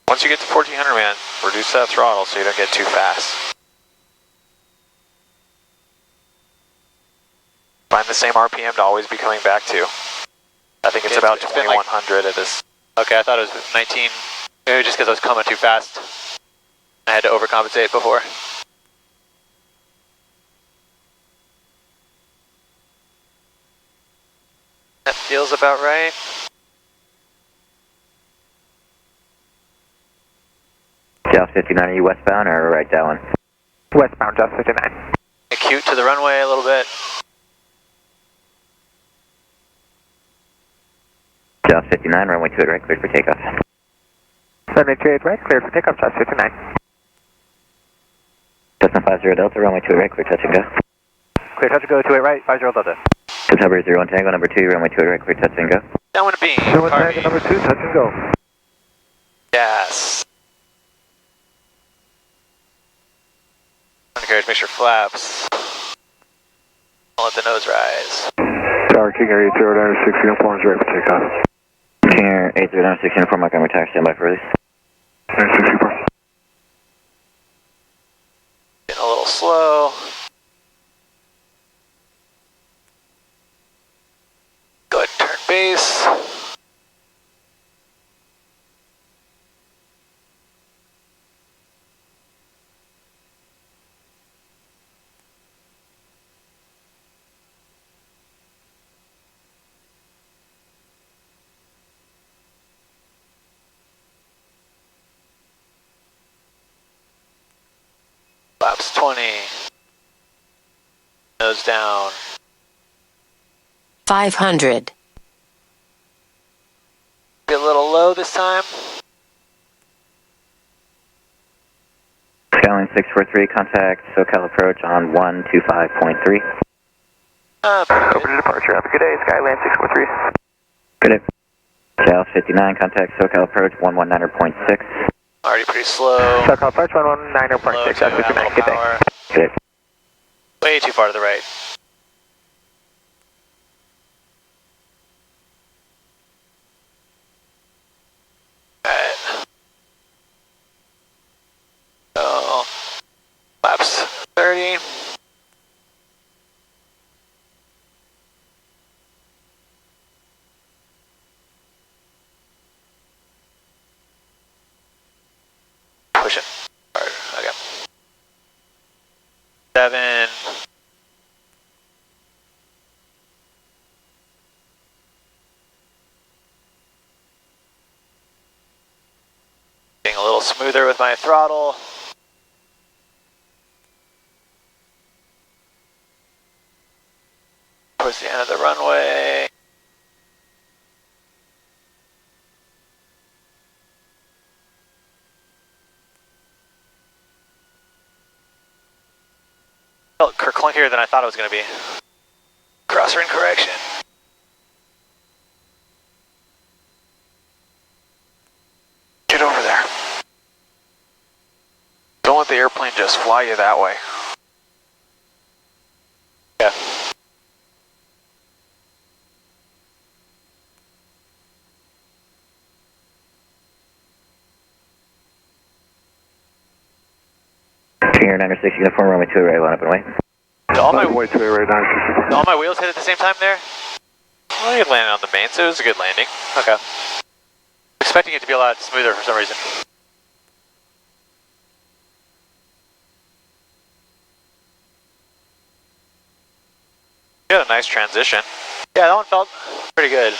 [SPEAKER 2] Once you get to 1400, man, reduce that throttle so you don't get too fast. Find the same RPM to always be coming back to. I think it's about 2100 at this.
[SPEAKER 3] Okay, I thought it was 19. Maybe just because I was coming too fast. I had to overcompensate before. That feels about right.
[SPEAKER 5] Just 59, are you westbound or right down?
[SPEAKER 9] Westbound, just 59.
[SPEAKER 3] Acute to the runway a little bit.
[SPEAKER 5] Just 59, runway 28 right, cleared for takeoff.
[SPEAKER 9] Runway 28 right, cleared for takeoff, just 59.
[SPEAKER 5] Cessna 50 Delta, runway 28 right, clear touch and go.
[SPEAKER 10] Clear touch and go, 28 right, 50 Delta.
[SPEAKER 5] September 01 Tango, number 2, runway 28 right, clear touch and go.
[SPEAKER 3] Downwind beam,
[SPEAKER 11] Downwind Tango, number 2, touch and go.
[SPEAKER 3] Gas. Undercarriage, make sure flaps. I'll let the nose rise.
[SPEAKER 11] Tower King Air 8096, uniforms ready for takeoff.
[SPEAKER 5] King Air 8096, uniform Montgomery Tower, standby for release.
[SPEAKER 11] 96 uniform.
[SPEAKER 3] Getting a little slow. Go ahead and turn base. Flaps 20. Nose down.
[SPEAKER 6] 500.
[SPEAKER 3] Be a little low this time.
[SPEAKER 5] Skyline 643, contact SoCal approach on 125.3.
[SPEAKER 9] Open to departure, have a good day, Skyland 643.
[SPEAKER 5] Good day. Cal 59, contact SoCal approach 119.6.
[SPEAKER 3] Already pretty slow.
[SPEAKER 9] SoCal approach 119.6, that's 59, good day.
[SPEAKER 5] Good day.
[SPEAKER 3] Way too far to the right. Alright. So, laps 30. Push it. Hard. Okay. 7. Getting a little smoother with my throttle. Towards the end of the runway. Felt clunkier than I thought it was going to be. Crosswind correction. Get over there. Don't let the airplane just fly you that way. Yeah.
[SPEAKER 5] King Air 96, uniform runway 2 right, line up and wait.
[SPEAKER 3] All my
[SPEAKER 11] Runway 2 right, 96.
[SPEAKER 3] All my wheels hit at the same time there? Well, you landed on the main, so it was a good landing. Okay. Expecting it to be a lot smoother for some reason. You had a nice transition. Yeah, that one felt pretty good.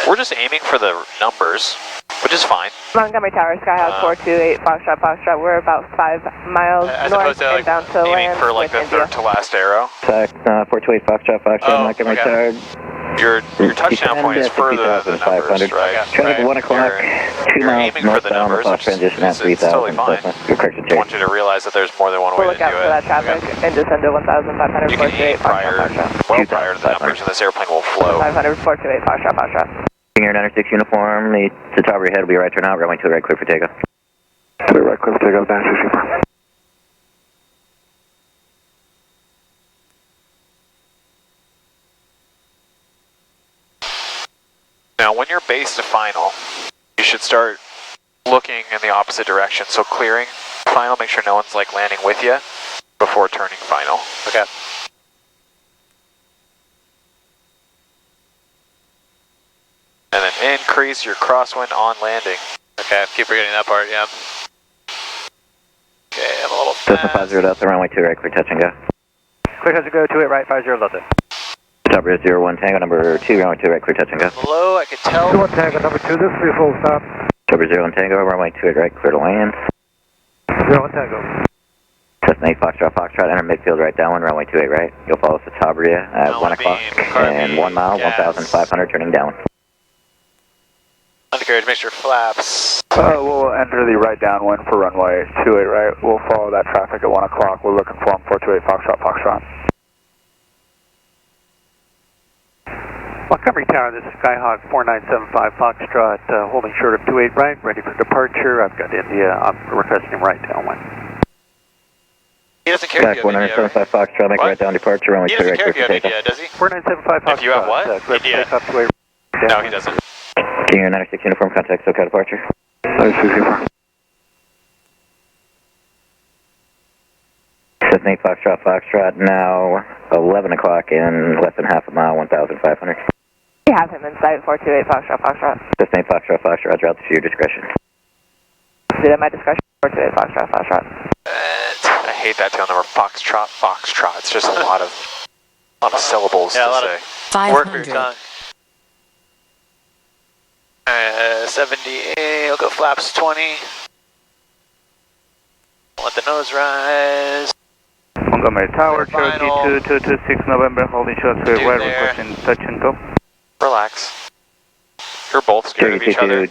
[SPEAKER 3] We're just aiming for the numbers, which is fine.
[SPEAKER 12] Montgomery Tower, Skyhouse 428, Foxtrot, Foxtrot. We're about 5 miles north
[SPEAKER 2] to,
[SPEAKER 12] and down to
[SPEAKER 2] aiming
[SPEAKER 12] land
[SPEAKER 2] for like the
[SPEAKER 12] India.
[SPEAKER 2] third to last arrow.
[SPEAKER 5] 428, Foxtrot, Foxtrot, Montgomery Tower.
[SPEAKER 2] Your touchdown point is further than the numbers, right?
[SPEAKER 5] Traffic 1 o'clock, 2
[SPEAKER 2] you're
[SPEAKER 5] miles
[SPEAKER 2] aiming for the
[SPEAKER 5] northbound,
[SPEAKER 2] numbers,
[SPEAKER 5] Fox transition at
[SPEAKER 2] it's totally
[SPEAKER 5] 3000.
[SPEAKER 2] fine. I want you to realize that there's more than one way
[SPEAKER 12] We'll
[SPEAKER 2] to
[SPEAKER 12] look
[SPEAKER 2] do
[SPEAKER 12] out for that traffic and descend to 1,500,
[SPEAKER 2] You can aim prior, well prior to the numbers, and this airplane will flow.
[SPEAKER 12] 500, 428, Foxtrot, Foxtrot.
[SPEAKER 5] King Air 96 uniform, the top of your head will be right turn out, runway 2 right, clear for takeoff.
[SPEAKER 11] 2 right, clear for takeoff, 96 uniform.
[SPEAKER 2] Now, when you're base to final, should start looking in the opposite direction. So clearing final, make sure no one's like landing with you before turning final.
[SPEAKER 3] Okay.
[SPEAKER 2] And then increase your crosswind on landing.
[SPEAKER 3] Okay, keep forgetting that part, yeah. Okay, I'm a little fast.
[SPEAKER 5] 50 Delta, runway 2 right, clear touch and go.
[SPEAKER 10] Clear touch and go, 28 right, 50 Delta.
[SPEAKER 5] Chopper 01 Tango, number 2, runway 2 right, clear touch and go.
[SPEAKER 3] Below, I could tell.
[SPEAKER 11] 01 Tango, number 2, this is your full stop.
[SPEAKER 5] Chopper 01 Tango, runway 28 right, clear to land.
[SPEAKER 11] 01 Tango.
[SPEAKER 5] Cessna 8 Foxtrot, enter midfield right downwind, runway 28 right. You'll follow Satabria at 1 o'clock and 1 mile, 1,500, turning down.
[SPEAKER 3] Undercarriage, make sure flaps.
[SPEAKER 10] We'll enter the right downwind for runway 28 right. We'll follow that traffic at 1 o'clock. We're looking for him, 428 Foxtrot.
[SPEAKER 13] Montgomery Tower, this is Skyhawk 4975 Foxtrot, holding short of 28 right, ready for departure. I've got India, I'm requesting right downwind.
[SPEAKER 3] He doesn't care if you have India.
[SPEAKER 5] 4975 Foxtrot, make right down departure, runway 2 right, clear for takeoff.
[SPEAKER 3] Does he?
[SPEAKER 13] 4975 Foxtrot.
[SPEAKER 3] If you have what? India. No, he doesn't.
[SPEAKER 5] Junior 96 uniform, contact SoCal departure.
[SPEAKER 13] 96 uniform.
[SPEAKER 5] Cessna 8 Foxtrot, now 11 o'clock in less than half a mile, 1,500.
[SPEAKER 12] We have him in sight, 428 Foxtrot.
[SPEAKER 5] Cessna 8 Foxtrot, route to your discretion.
[SPEAKER 12] Is it at my discretion? 428 Foxtrot.
[SPEAKER 2] I hate that tail number, Foxtrot. It's just a lot of syllables to say.
[SPEAKER 6] 500.
[SPEAKER 3] Work for your tongue. 78, I'll go flaps 20. Let the nose rise.
[SPEAKER 10] Montgomery Tower, Cherokee 2226 November, holding short to right, requesting touch and go.
[SPEAKER 2] Relax. You're both scared of each other.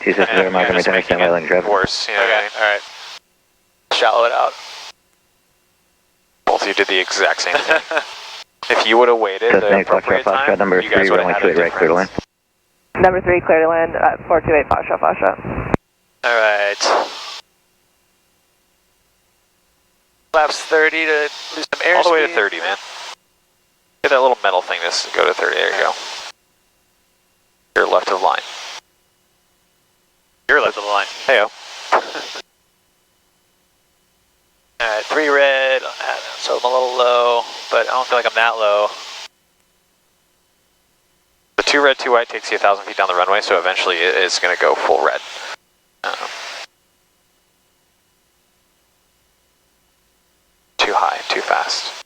[SPEAKER 5] Montgomery Tower, stand by lane drive.
[SPEAKER 2] Worse, yeah.
[SPEAKER 3] Okay, alright. Shallow it out.
[SPEAKER 2] Both of you did the exact same thing. If you would have waited the appropriate time,
[SPEAKER 5] number
[SPEAKER 2] you guys
[SPEAKER 5] 3,
[SPEAKER 2] would have had a
[SPEAKER 5] right, clear to land.
[SPEAKER 12] Number 3, clear to land at 428 Foxtrot.
[SPEAKER 3] Alright. Flaps 30 to lose some airspeed.
[SPEAKER 2] All the way to 30, man. Get that little metal thing, this go to 30, there you go. You're left of the line.
[SPEAKER 3] You're left of the line.
[SPEAKER 2] Heyo.
[SPEAKER 3] Alright, 3 red, so I'm a little low, but I don't feel like I'm that low.
[SPEAKER 2] The 2 red, 2 white takes you 1,000 feet down the runway, so eventually it is going to go full red. Too high, too fast.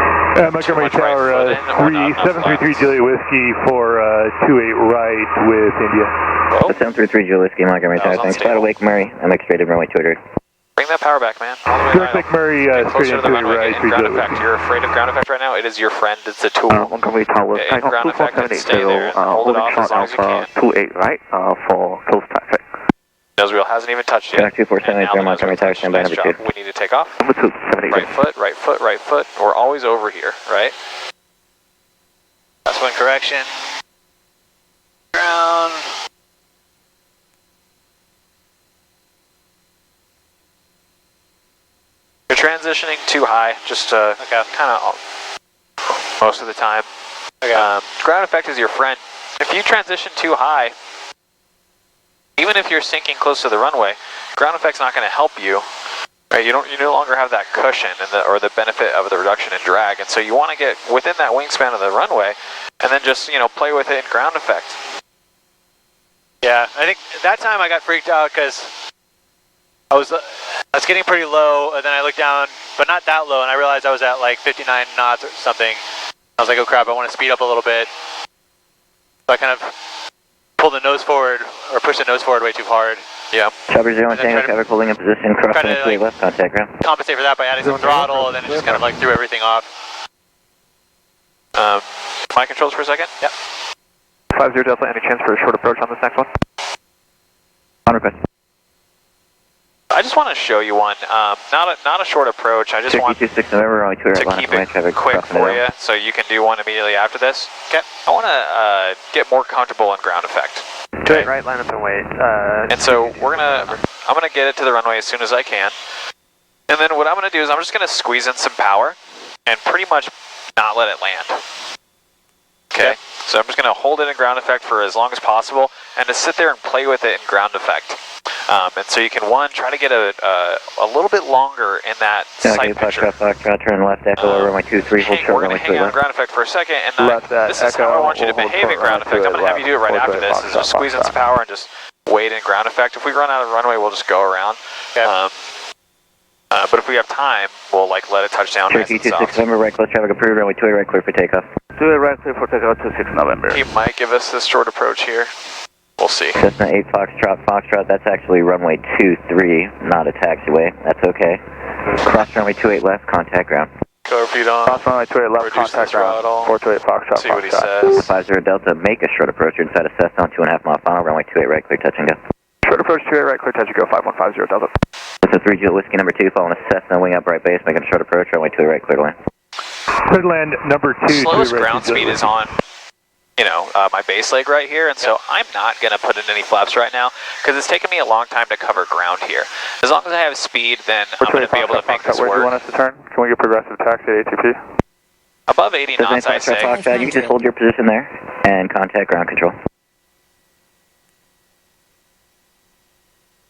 [SPEAKER 14] Montgomery Tower, 3733 Juliet Whiskey for 28 right with India.
[SPEAKER 5] 733 Juliet Whiskey, Montgomery Tower, thanks. Flat awake, Murray. I'm straight in runway 200.
[SPEAKER 2] Bring that power back, man. All the way
[SPEAKER 14] Direct McMurray, straight into it, right.
[SPEAKER 2] Ground effect. You're afraid of ground effect right now? It is your friend. It's a tool.
[SPEAKER 13] Montgomery Tower,
[SPEAKER 2] ground effect, and stay there. Hold it off as long as you can.
[SPEAKER 13] 28 right for close traffic.
[SPEAKER 2] Nose wheel hasn't even touched yet.
[SPEAKER 5] 2478, Montgomery Tower, stand by number 2.
[SPEAKER 2] We need to take off.
[SPEAKER 13] Number 2, 78.
[SPEAKER 2] Right foot, right foot, right foot. We're always over here, right?
[SPEAKER 3] That's one correction. Ground.
[SPEAKER 2] You're transitioning too high, just kind of most of the time.
[SPEAKER 3] Okay.
[SPEAKER 2] Ground effect is your friend. If you transition too high, even if you're sinking close to the runway, ground effect's not going to help you. Right? You no longer have that cushion and or the benefit of the reduction in drag, and so you want to get within that wingspan of the runway, and then just play with it in ground effect.
[SPEAKER 3] Yeah, I think that time I got freaked out because I was getting pretty low, and then I looked down, but not that low, and I realized I was at like 59 knots or something. I was like, oh crap, I want to speed up a little bit. So I kind of pulled the nose forward, or pushed the nose forward way too hard.
[SPEAKER 2] Yeah.
[SPEAKER 5] Chopper 0 and Tango, traffic holding in position, crossing to left, contact ground.
[SPEAKER 3] Compensate for that by adding some throttle, and then it just kind of like threw everything off.
[SPEAKER 2] My controls for a second?
[SPEAKER 3] Yep.
[SPEAKER 10] 50 Delta, any chance for a short approach on this next one? On request.
[SPEAKER 2] I just want to show you one, not a short approach. I just want to keep it quick for you, so you can do one immediately after this. Okay. I want to get more comfortable in ground effect.
[SPEAKER 10] Okay. Right, line up and wait.
[SPEAKER 2] And so I'm gonna get it to the runway as soon as I can, and then what I'm gonna do is I'm just gonna squeeze in some power, and pretty much not let it land. Okay. So I'm just going to hold it in ground effect for as long as possible and to sit there and play with it in ground effect. And so you can, one, try to get a little bit longer in that sight picture.
[SPEAKER 5] Turn left, echo, runway 23, hold short,
[SPEAKER 2] we're going to hang out in ground effect for a second, and this is how I want you to behave in ground effect. I'm going to have you do it right after this, is just squeeze in some power and just wait in ground effect. If we run out of runway, we'll just go around. But if we have time, we'll like let it touch down.
[SPEAKER 5] Cherokee 26 November, right close traffic approved, runway 28 right clear for takeoff.
[SPEAKER 10] 28 right clear for takeoff, 26 November.
[SPEAKER 2] He might give us this short approach here. We'll see.
[SPEAKER 5] Cessna 8 Foxtrot, that's actually runway 23, not a taxiway. That's okay. Cross runway 28 left, contact ground.
[SPEAKER 2] Go repeat on.
[SPEAKER 10] Cross runway 28 left, contact ground. 428 Foxtrot.
[SPEAKER 2] See what he says.
[SPEAKER 5] 50 Delta, make a short approach inside of Cessna on 2.5 mile final, runway 28 right clear, touch and go.
[SPEAKER 10] Short approach 28 right clear, touch and go, 5150 Delta.
[SPEAKER 5] That's a 3 Juliet Whiskey number 2, following a Cessna, wing up right base, making a short approach, runway 28 right clear to land.
[SPEAKER 14] Clear to land, number 2.
[SPEAKER 2] Slowest ground speed is on, you know, my base leg right here, and so I'm not going to put in any flaps right now because it's taken me a long time to cover ground here. As long as I have speed, then I'm going to be able to make this work.
[SPEAKER 10] Where do you want us to turn? Can we get progressive taxi at ATP?
[SPEAKER 2] Above 80 knots, I say.
[SPEAKER 5] You can just hold your position there and contact ground control.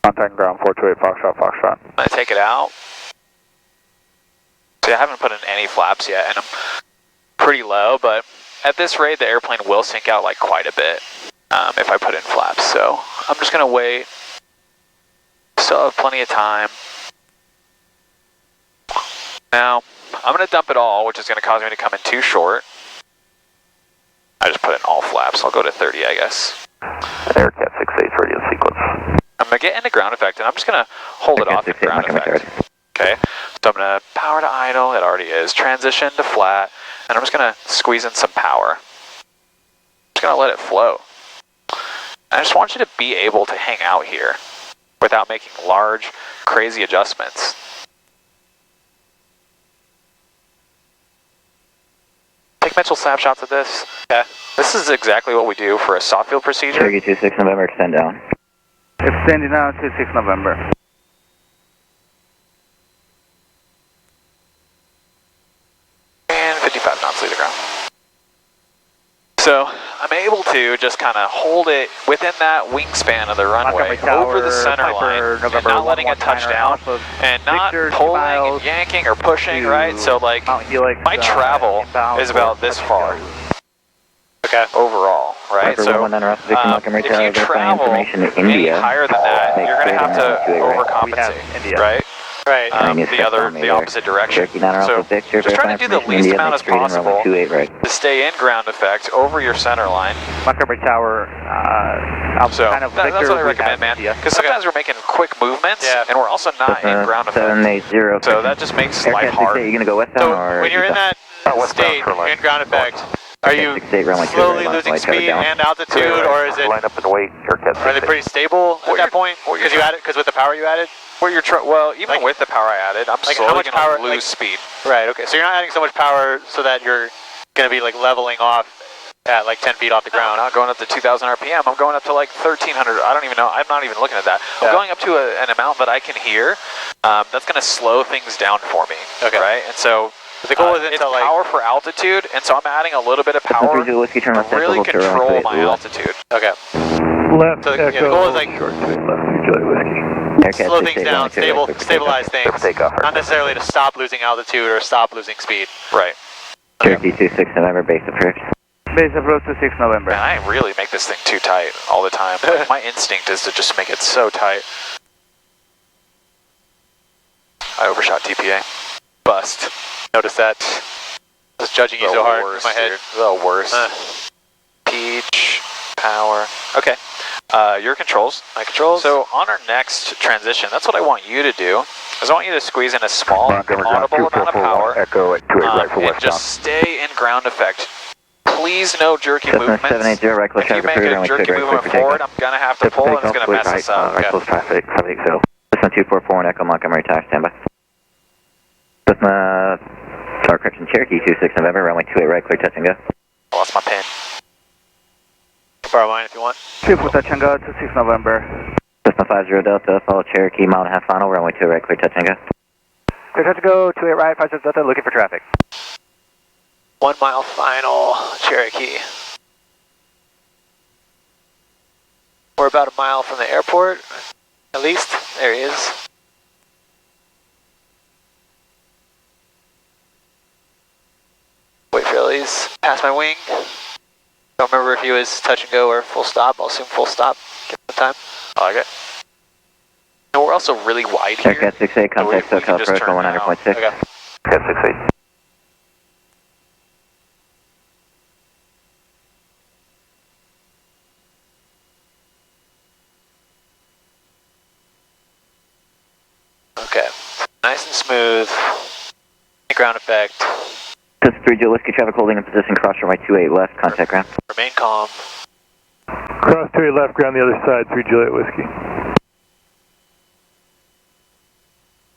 [SPEAKER 10] Contact ground, 428 Foxtrot.
[SPEAKER 2] I'm going to take it out. See, I haven't put in any flaps yet, and I'm pretty low, but at this rate, the airplane will sink out like quite a bit if I put in flaps. So I'm just going to wait. Still have plenty of time. Now, I'm going to dump it all, which is going to cause me to come in too short. I just put in all flaps. I'll go to 30, I guess.
[SPEAKER 8] Aircat 68 radio sequence.
[SPEAKER 2] I'm going to get into ground effect, and I'm just going to hold it off in ground effect. Okay, so I'm going to power to idle, it already is. Transition to flat, and I'm just going to squeeze in some power. I'm just going to let it flow. I just want you to be able to hang out here without making large, crazy adjustments. Take mental snapshots of this. Yeah, this is exactly what we do for a soft field procedure.
[SPEAKER 5] Cherokee 26 November, extend down.
[SPEAKER 10] Extending down, 26 November.
[SPEAKER 2] And 55 knots, leave the ground. So I'm able to just kind of hold it within that wingspan of the runway over the center line and not letting it touch down and not pulling and yanking or pushing, right? So like my travel is about this far. Okay, overall, right? So if you travel any higher than that, you're going to have to overcompensate, right? Right, the opposite direction. So just try to do the least amount as possible to stay in ground effect over your center line.
[SPEAKER 10] Montgomery Tower,
[SPEAKER 2] so that's what I recommend, man. Because sometimes we're making quick movements, and we're also not in ground effect. So that just makes life hard.
[SPEAKER 3] So when you're in that state, in ground effect, are you slowly losing speed and altitude, or is it?
[SPEAKER 8] Line up and wait.
[SPEAKER 3] Are they pretty stable at that point? Because you added, because with the power you added.
[SPEAKER 2] Well, even like, with the power I added, I'm
[SPEAKER 3] like
[SPEAKER 2] slowly going to lose speed.
[SPEAKER 3] Right. Okay. So you're not adding so much power so that you're going to be like leveling off at like 10 feet off the ground.
[SPEAKER 2] I'm not going up to 2,000 RPM. I'm going up to like 1,300. I don't even know. I'm not even looking at that. I'm going up to an amount that I can hear. That's going to slow things down for me. Okay. Right. And so.
[SPEAKER 3] The goal isn't
[SPEAKER 2] to like power for altitude, and so I'm adding a little bit of power to really control my altitude.
[SPEAKER 3] Okay.
[SPEAKER 14] Left.
[SPEAKER 3] So the goal is like slow things down, stabilize things, not necessarily to stop losing altitude or stop losing speed.
[SPEAKER 2] Right.
[SPEAKER 5] Cherokee 26 November, base approach.
[SPEAKER 10] Base approach to 6 November.
[SPEAKER 2] Man, I really make this thing too tight all the time. Like, my instinct is to just make it so tight. I overshot TPA. Bust.
[SPEAKER 3] Notice that. I was judging you so hard in my head.
[SPEAKER 2] The worst. Peach, power. Okay. Your controls, my controls. So on our next transition, that's what I want you to do. Is I want you to squeeze in a small, audible amount of power, and just stay in ground effect. Please no jerky movements. If you make a jerky movement forward, I'm going to have to pull and it's going to mess us up.
[SPEAKER 5] Close traffic, 780. Cessna 244 Echo Montgomery Tower, standby. Cessna, Tower correction, Cherokee 26 November, runway 28 right, clear touch and go.
[SPEAKER 2] I lost my pen.
[SPEAKER 3] Borrow mine if you want.
[SPEAKER 10] Clear for touch and go to 6 November.
[SPEAKER 5] Cessna 50 Delta, follow Cherokee, mile and a half final, runway 28 right, clear touch and go.
[SPEAKER 10] Clear touch and go, 28 right, 50 Delta, looking for traffic.
[SPEAKER 3] 1 mile final, Cherokee. We're about a mile from the airport, at least. There he is. Wait for Elise. Pass my wing. Don't remember if he was touch and go or full stop. I'll assume full stop. Give him the time.
[SPEAKER 2] I like it. No, we're also really wide
[SPEAKER 5] Check
[SPEAKER 2] here.
[SPEAKER 5] Check at 6-8, contact SoCal approach 100.6.
[SPEAKER 2] Okay.
[SPEAKER 8] At 6-8.
[SPEAKER 3] Okay. Nice and smooth. Ground effect.
[SPEAKER 5] This is 3 Juliet Whiskey, traffic holding in position, cross runway 28 left, contact ground.
[SPEAKER 3] Remain calm.
[SPEAKER 14] Cross 28 left, ground the other side, 3 Juliet Whiskey.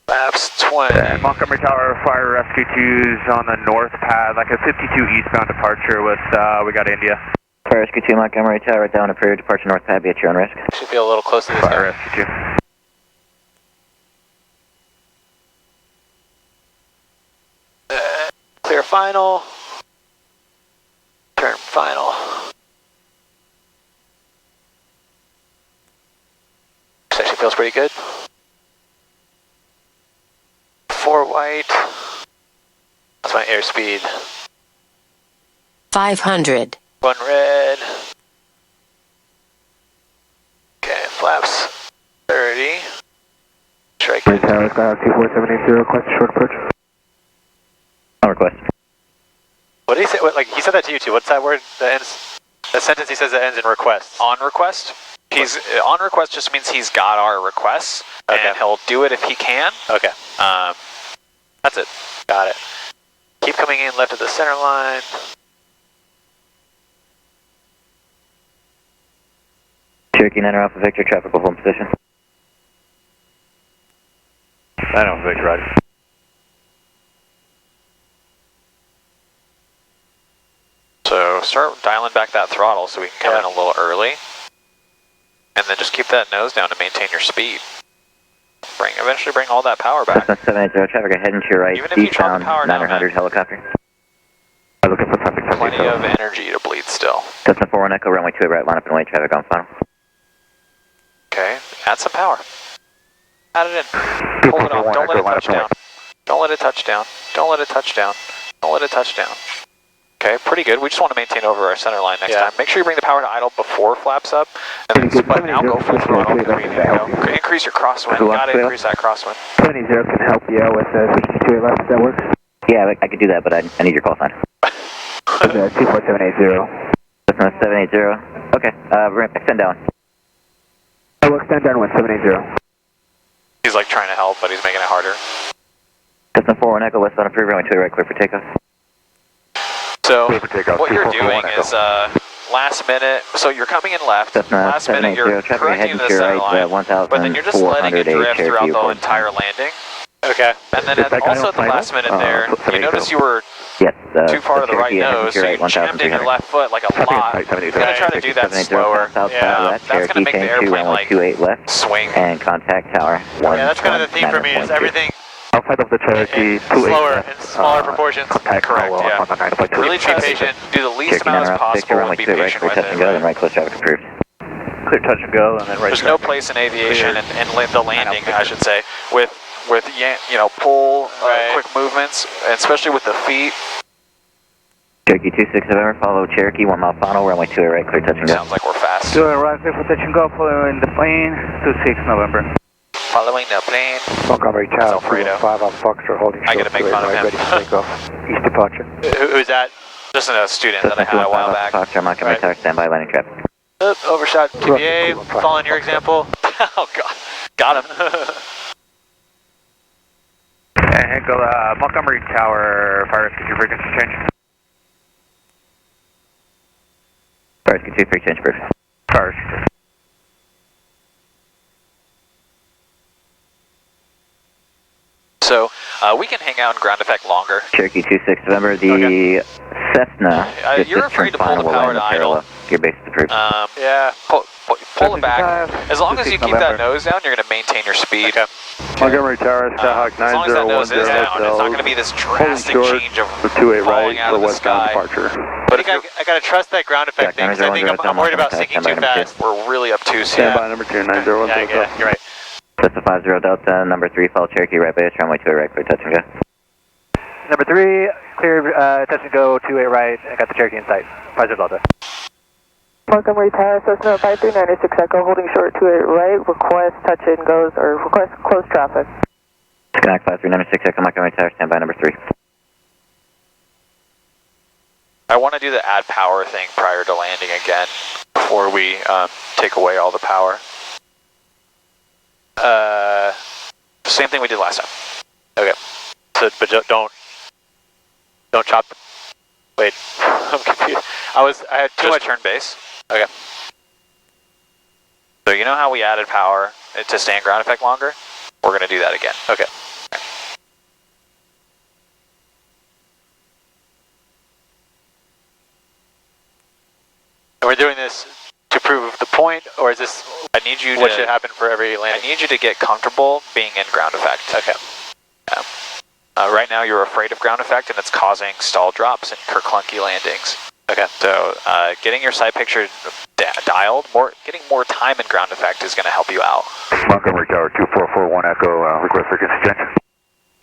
[SPEAKER 3] Laps 20.
[SPEAKER 10] Montgomery Tower, fire rescue 2's on the north pad, like a 52 eastbound departure with, we got India.
[SPEAKER 5] Fire rescue 2, Montgomery Tower, down approved, departure north pad, be at your own risk.
[SPEAKER 3] Should feel a little close to this
[SPEAKER 10] Fire
[SPEAKER 3] guy.
[SPEAKER 10] rescue 2.
[SPEAKER 3] Clear final. Turn final. This actually feels pretty good. 4 white. That's my airspeed.
[SPEAKER 6] 500.
[SPEAKER 3] 1 red. Okay, flaps 30. Strike it.
[SPEAKER 11] Tower, 24780, request short approach.
[SPEAKER 5] No request.
[SPEAKER 3] What did he say? What, like, he said that to you too. What's that word that ends? That sentence he says that ends in request.
[SPEAKER 2] On request? He's on request just means he's got our requests, and he'll do it if he can.
[SPEAKER 3] Okay.
[SPEAKER 2] That's it.
[SPEAKER 3] Got it. Keep coming in left of the center line.
[SPEAKER 5] Cherokee 9 Alpha Victor, traffic will hold position.
[SPEAKER 10] 9 Alpha Victor, right.
[SPEAKER 2] So start dialing back that throttle so we can come in a little early. And then just keep that nose down to maintain your speed. Eventually bring all that power back.
[SPEAKER 5] Cessna 780, traffic ahead and to your right,
[SPEAKER 2] Even if you drop the power down,
[SPEAKER 5] 900 helicopter.
[SPEAKER 8] I'm looking for traffic.
[SPEAKER 2] Plenty of energy to bleed still.
[SPEAKER 5] Cessna 41 Echo, runway 28 right, line up and wait, traffic on final.
[SPEAKER 2] Okay, add some power. Add it in. Hold it off, don't let it touch down. Don't let it touch down. Don't let it touch down. Don't let it touch down. Okay, pretty good. We just want to maintain over our center line next time. Make sure you bring the power to idle before flaps up, and then but now go full throttle. Increase your crosswind. You gotta increase that crosswind.
[SPEAKER 11] 20 can help you out with 62 left, if that works.
[SPEAKER 5] Yeah, I could do that, but I need your call sign.
[SPEAKER 11] 24780.
[SPEAKER 5] Cessna 780. Okay, extend down.
[SPEAKER 11] I will extend down 1780.
[SPEAKER 2] He's like trying to help, but he's making it harder.
[SPEAKER 5] Cessna 41 Echo, westbound approved, runway 28 right, clear for takeoff.
[SPEAKER 2] So what you're doing is last minute, so you're coming in left, last minute you're correcting the center line, but then you're just letting it drift throughout the entire landing. Okay. And then also at the last minute there, you notice you were too far to the right nose, so you jammed in your left foot like a lot. You're going to try to do that slower. Yeah, that's going to make the airplane like swing.
[SPEAKER 5] And contact tower.
[SPEAKER 3] Yeah, that's kind of the theme for me, is everything
[SPEAKER 8] outside of the Cherokee,
[SPEAKER 3] slower in smaller proportions.
[SPEAKER 2] Correct, yeah. Really try to be patient, do the least amount as possible, and be patient with it.
[SPEAKER 5] Then right close traffic approved.
[SPEAKER 10] Clear touch and go, and then right.
[SPEAKER 2] There's no place in aviation and the landing, I should say, with pull, quick movements, and especially with the feet.
[SPEAKER 5] Cherokee 26 November, follow Cherokee, 1 mile final, runway 28 right, clear touch and go.
[SPEAKER 2] Sounds like we're fast.
[SPEAKER 10] Doing right, clear for touch and go, following the plane, 26 November.
[SPEAKER 2] Following the plane.
[SPEAKER 11] Montgomery Tower, 5 on Foxtrot, holding short.
[SPEAKER 2] I gotta make fun of him.
[SPEAKER 11] Ready to take off. East departure.
[SPEAKER 3] Who's that?
[SPEAKER 2] Just a student that I had a while back.
[SPEAKER 5] Foxtrot, Montgomery Tower, standby, landing traffic.
[SPEAKER 3] Overshot TPA, following your example.
[SPEAKER 2] Oh god, got him.
[SPEAKER 10] Echo, Montgomery Tower, fire rescue 2, frequency change.
[SPEAKER 5] Fire rescue 2, free change proof.
[SPEAKER 10] Fire rescue 2.
[SPEAKER 2] So we can hang out in ground effect longer.
[SPEAKER 5] Cherokee 26 November, the Cessna.
[SPEAKER 2] You're afraid to pull the power to idle.
[SPEAKER 5] Gear base is approved.
[SPEAKER 2] Yeah. pull it back. As long as you keep that nose down, you're going to maintain your speed. Okay.
[SPEAKER 14] Montgomery Tower, Skyhawk 9010
[SPEAKER 2] as long as that nose is down, it's not going to be this drastic change of falling out of the sky.
[SPEAKER 14] Departure.
[SPEAKER 3] But I got to trust that ground effect thing, because I think I'm worried about sinking too fast.
[SPEAKER 2] We're really obtuse.
[SPEAKER 14] Stand by number 2, 9010.
[SPEAKER 3] Yeah, you're right.
[SPEAKER 5] That's a 50 Delta, number 3, Fall Cherokee, right base, runway 28 right, clear touch and go.
[SPEAKER 10] Number 3, clear touch and go, 28 right, I got the Cherokee in sight. 50 Delta.
[SPEAKER 12] Montgomery Tower, Cessna 5396 Echo, holding short 28 right, request touch and goes, or request close traffic.
[SPEAKER 5] Connect 5396 Echo, Montgomery Tower, stand by number 3.
[SPEAKER 2] I want to do the add power thing prior to landing again, before we take away all the power. Same thing we did last time.
[SPEAKER 3] Okay. So, but don't chop. Wait, I'm confused. I had too much
[SPEAKER 2] turn base. Okay. So you know how we added power to stay in ground effect longer? We're going to do that again.
[SPEAKER 3] Okay. And we're doing this to prove the point, or is this what should happen for every landing?
[SPEAKER 2] I need you to get comfortable being in ground effect.
[SPEAKER 3] Okay.
[SPEAKER 2] Right now you're afraid of ground effect and it's causing stall drops and kerclunky landings.
[SPEAKER 3] Okay.
[SPEAKER 2] So getting your side picture dialed, getting more time in ground effect is going to help you out.
[SPEAKER 8] Montgomery Tower 2441 Echo, request frequency change.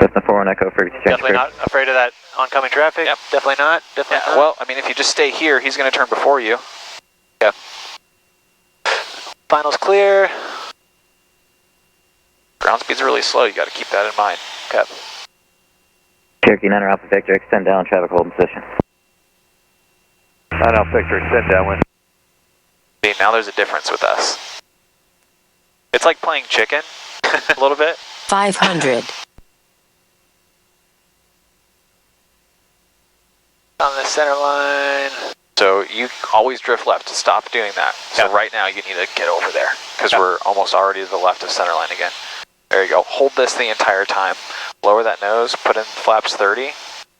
[SPEAKER 5] Cessna 41 Echo, frequency change.
[SPEAKER 3] Definitely not afraid of that oncoming traffic?
[SPEAKER 2] Yep.
[SPEAKER 3] Definitely not? Definitely not?
[SPEAKER 2] Well, I mean, if you just stay here, he's going to turn before you.
[SPEAKER 3] Yeah. Finals clear.
[SPEAKER 2] Ground speed's really slow, you got to keep that in mind.
[SPEAKER 3] Okay.
[SPEAKER 5] Cherokee 9 Alpha Victor, extend down, traffic hold in position.
[SPEAKER 14] 9 Alpha Victor, extend downwind.
[SPEAKER 2] See, now there's a difference with us. It's like playing chicken, a little bit.
[SPEAKER 6] 500.
[SPEAKER 3] On the center line.
[SPEAKER 2] So you always drift left. Stop doing that. So right now you need to get over there, because we're almost already to the left of center line again. There you go. Hold this the entire time. Lower that nose, put in flaps 30,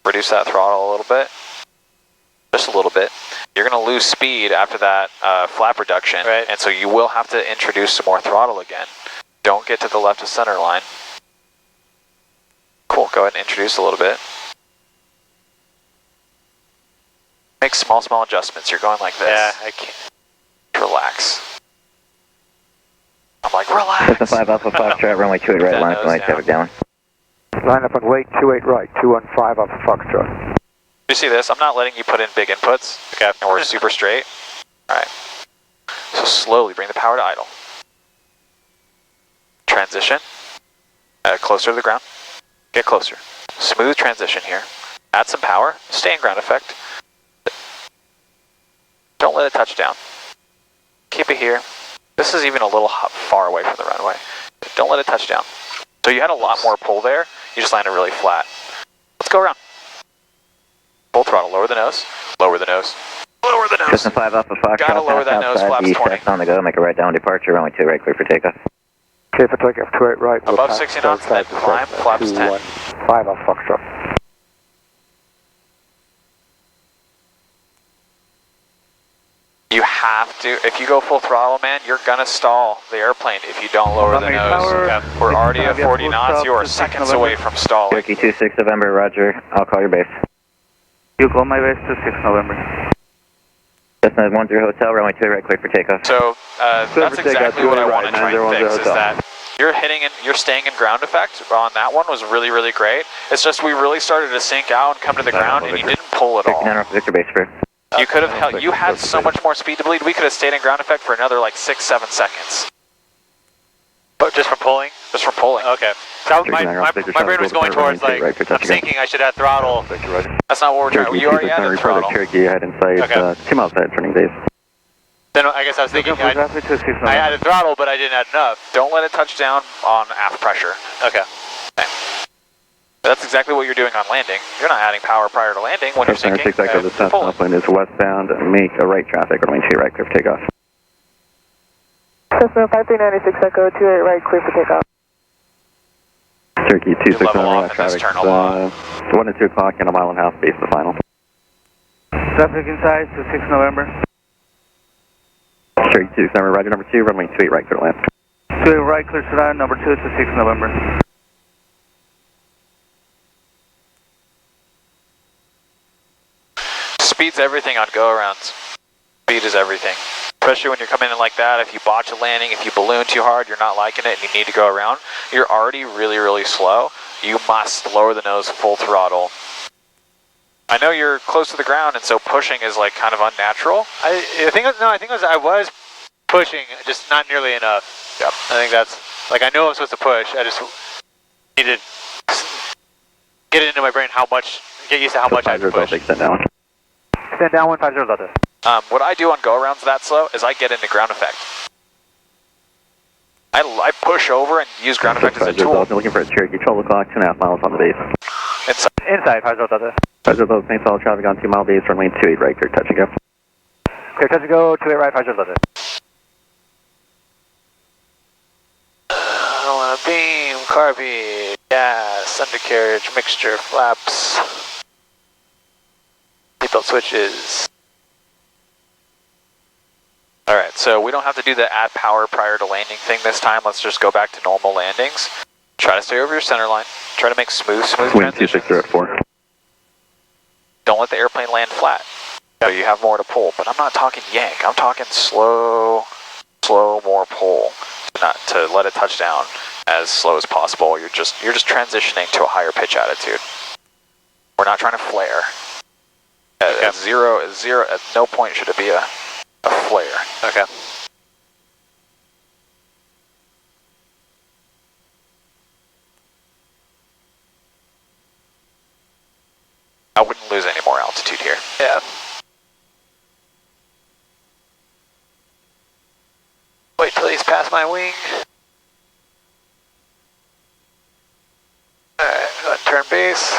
[SPEAKER 2] reduce that throttle a little bit. Just a little bit. You're going to lose speed after that flap reduction, and so you will have to introduce some more throttle again. Don't get to the left of center line. Cool, go ahead and introduce a little bit. Make small adjustments. You're going like this.
[SPEAKER 3] Yeah, I can't.
[SPEAKER 2] Relax. I'm like, relax.
[SPEAKER 5] Cessna 5 Alpha Foxtrot, runway 28 right, line up and traffic down.
[SPEAKER 11] Line up and wait, 28 right, 215 Alpha Foxtrot.
[SPEAKER 2] You see this? I'm not letting you put in big inputs. Okay, and we're super straight. Alright. So slowly bring the power to idle. Transition. Closer to the ground. Get closer. Smooth transition here. Add some power. Stay in ground effect. Don't let it touch down. Keep it here. This is even a little far away from the runway. Don't let it touch down. So you had a lot more pull there. You just landed really flat. Let's go around. Full throttle. Lower the nose. Lower the nose. Lower the nose.
[SPEAKER 5] Cessna 5 Alpha Foxtrot,
[SPEAKER 2] Gotta lower that nose. Flaps 20.
[SPEAKER 5] On the go. Make a right down departure. Runway 2 right, clear for takeoff.
[SPEAKER 11] Okay, for takeoff, 28 right.
[SPEAKER 2] Above 60 knots, then climb. Flaps 10.
[SPEAKER 11] 5 Alpha Foxtrot.
[SPEAKER 2] You have to, if you go full throttle, man, you're gonna stall the airplane if you don't lower the nose. We're already at 40 knots, you are seconds away from stalling.
[SPEAKER 5] Cherokee 26 November, roger. I'll call your base.
[SPEAKER 10] You call my base to 6 November.
[SPEAKER 5] Cessna 10 Hotel, runway 2 right, clear for takeoff.
[SPEAKER 2] So that's exactly what I want to try and fix, is that you're staying in ground effect on that one was really, really great. It's just we really started to sink out and come to the ground and you didn't pull at all.
[SPEAKER 5] Victor base for.
[SPEAKER 2] You could have held, you had so much more speed to bleed, we could have stayed in ground effect for another like 6-7 seconds.
[SPEAKER 3] But just from pulling?
[SPEAKER 2] Just from pulling.
[SPEAKER 3] Okay. So my brain was going towards like, I'm thinking I should add throttle.
[SPEAKER 2] That's not what we're trying. You already added throttle.
[SPEAKER 14] Cherokee ahead in sight, 2 miles ahead, turning base.
[SPEAKER 3] Then I guess I was thinking I added throttle, but I didn't add enough.
[SPEAKER 2] Don't let it touch down on aft pressure.
[SPEAKER 3] Okay.
[SPEAKER 2] That's exactly what you're doing on landing. You're not adding power prior to landing when you're sinking.
[SPEAKER 14] 6 Echo, the south upwind is westbound, make a right traffic, runway 2 right, clear for takeoff.
[SPEAKER 12] Cessna 5396 Echo, 28 right, clear for takeoff.
[SPEAKER 14] Cherokee 26
[SPEAKER 2] level off in
[SPEAKER 14] traffic,
[SPEAKER 2] this turn a lot.
[SPEAKER 14] 1 to 2 o'clock and a mile and a half, base the final.
[SPEAKER 10] Traffic inside to 6 November.
[SPEAKER 5] Cherokee 2 December, roger number 2, runway 28 right, clear to land.
[SPEAKER 10] 28 right, clear to land, number 2 to 6 November.
[SPEAKER 2] Speed's everything on go-arounds. Speed is everything. Especially when you're coming in like that, if you botch a landing, if you balloon too hard, you're not liking it and you need to go around, you're already really, really slow. You must lower the nose full throttle. I know you're close to the ground and so pushing is like kind of unnatural.
[SPEAKER 3] I was pushing, just not nearly enough.
[SPEAKER 2] Yep.
[SPEAKER 3] I think that's, like I know I'm supposed to push, I just needed to get it into my brain get used to how much I have to push.
[SPEAKER 5] Extend down.
[SPEAKER 10] Extend down 150 Delta.
[SPEAKER 2] What I do on go-arounds that slow is I get into ground effect. I push over and use ground effect as a tool.
[SPEAKER 5] Looking for a Cherokee 12 o'clock, 2.5 miles on the base.
[SPEAKER 10] Inside 50 Delta.
[SPEAKER 5] 50 Delta, same solid traffic on 2 mile base, runway 28 right, clear touch and go.
[SPEAKER 10] Clear touch and go, 28 right, 50 Delta.
[SPEAKER 3] I don't want to beam, carby, gas, undercarriage, mixture, flaps, seatbelt switches.
[SPEAKER 2] Alright, so we don't have to do the add power prior to landing thing this time. Let's just go back to normal landings. Try to stay over your center line. Try to make smooth
[SPEAKER 5] Wind
[SPEAKER 2] transitions.
[SPEAKER 5] 260 at 4.
[SPEAKER 2] Don't let the airplane land flat. So you have more to pull. But I'm not talking yank. I'm talking slow, more pull. To let it touch down as slow as possible. You're just transitioning to a higher pitch attitude. We're not trying to flare. At zero, at no point should it be a flare.
[SPEAKER 3] Okay.
[SPEAKER 2] I wouldn't lose any more altitude here.
[SPEAKER 3] Yeah. Wait till he's past my wing. Alright, go ahead and turn base.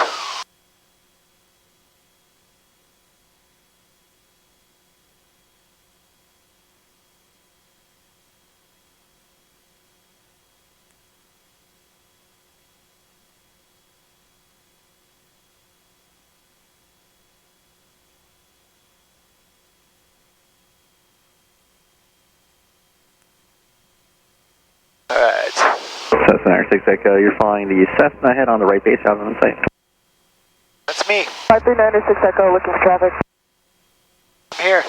[SPEAKER 3] Alright.
[SPEAKER 5] Cessna 6 Echo, you're flying the Cessna head on the right base out on site.
[SPEAKER 3] That's me.
[SPEAKER 12] 5396 Echo, looking for traffic.
[SPEAKER 3] I'm here.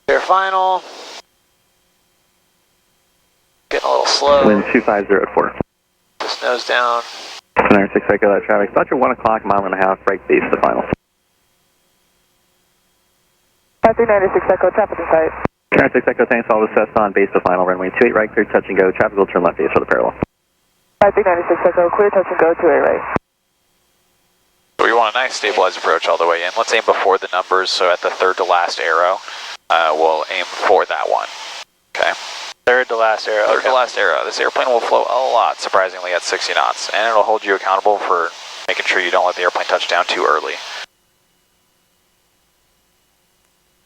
[SPEAKER 3] Clear final. Getting a little slow.
[SPEAKER 5] Wind 250 at 4.
[SPEAKER 3] Just nose down.
[SPEAKER 5] Cessna 6 Echo, that traffic. About your 1 o'clock, mile and a half, right base to final.
[SPEAKER 12] 5396 Echo, traffic in sight.
[SPEAKER 5] Cessna 6 Echo, thanks all the Cessna on base to final, runway 28 right, clear touch and go. Traffic will turn left base for the parallel.
[SPEAKER 12] 5396 Echo, clear touch and go, 28 right.
[SPEAKER 2] So we want a nice stabilized approach all the way in. Let's aim before the numbers, so at the third to last arrow, we'll aim for that one. Okay?
[SPEAKER 3] Third to last arrow.
[SPEAKER 2] Third to last arrow. This airplane will float a lot, surprisingly, at 60 knots, and it'll hold you accountable for making sure you don't let the airplane touch down too early.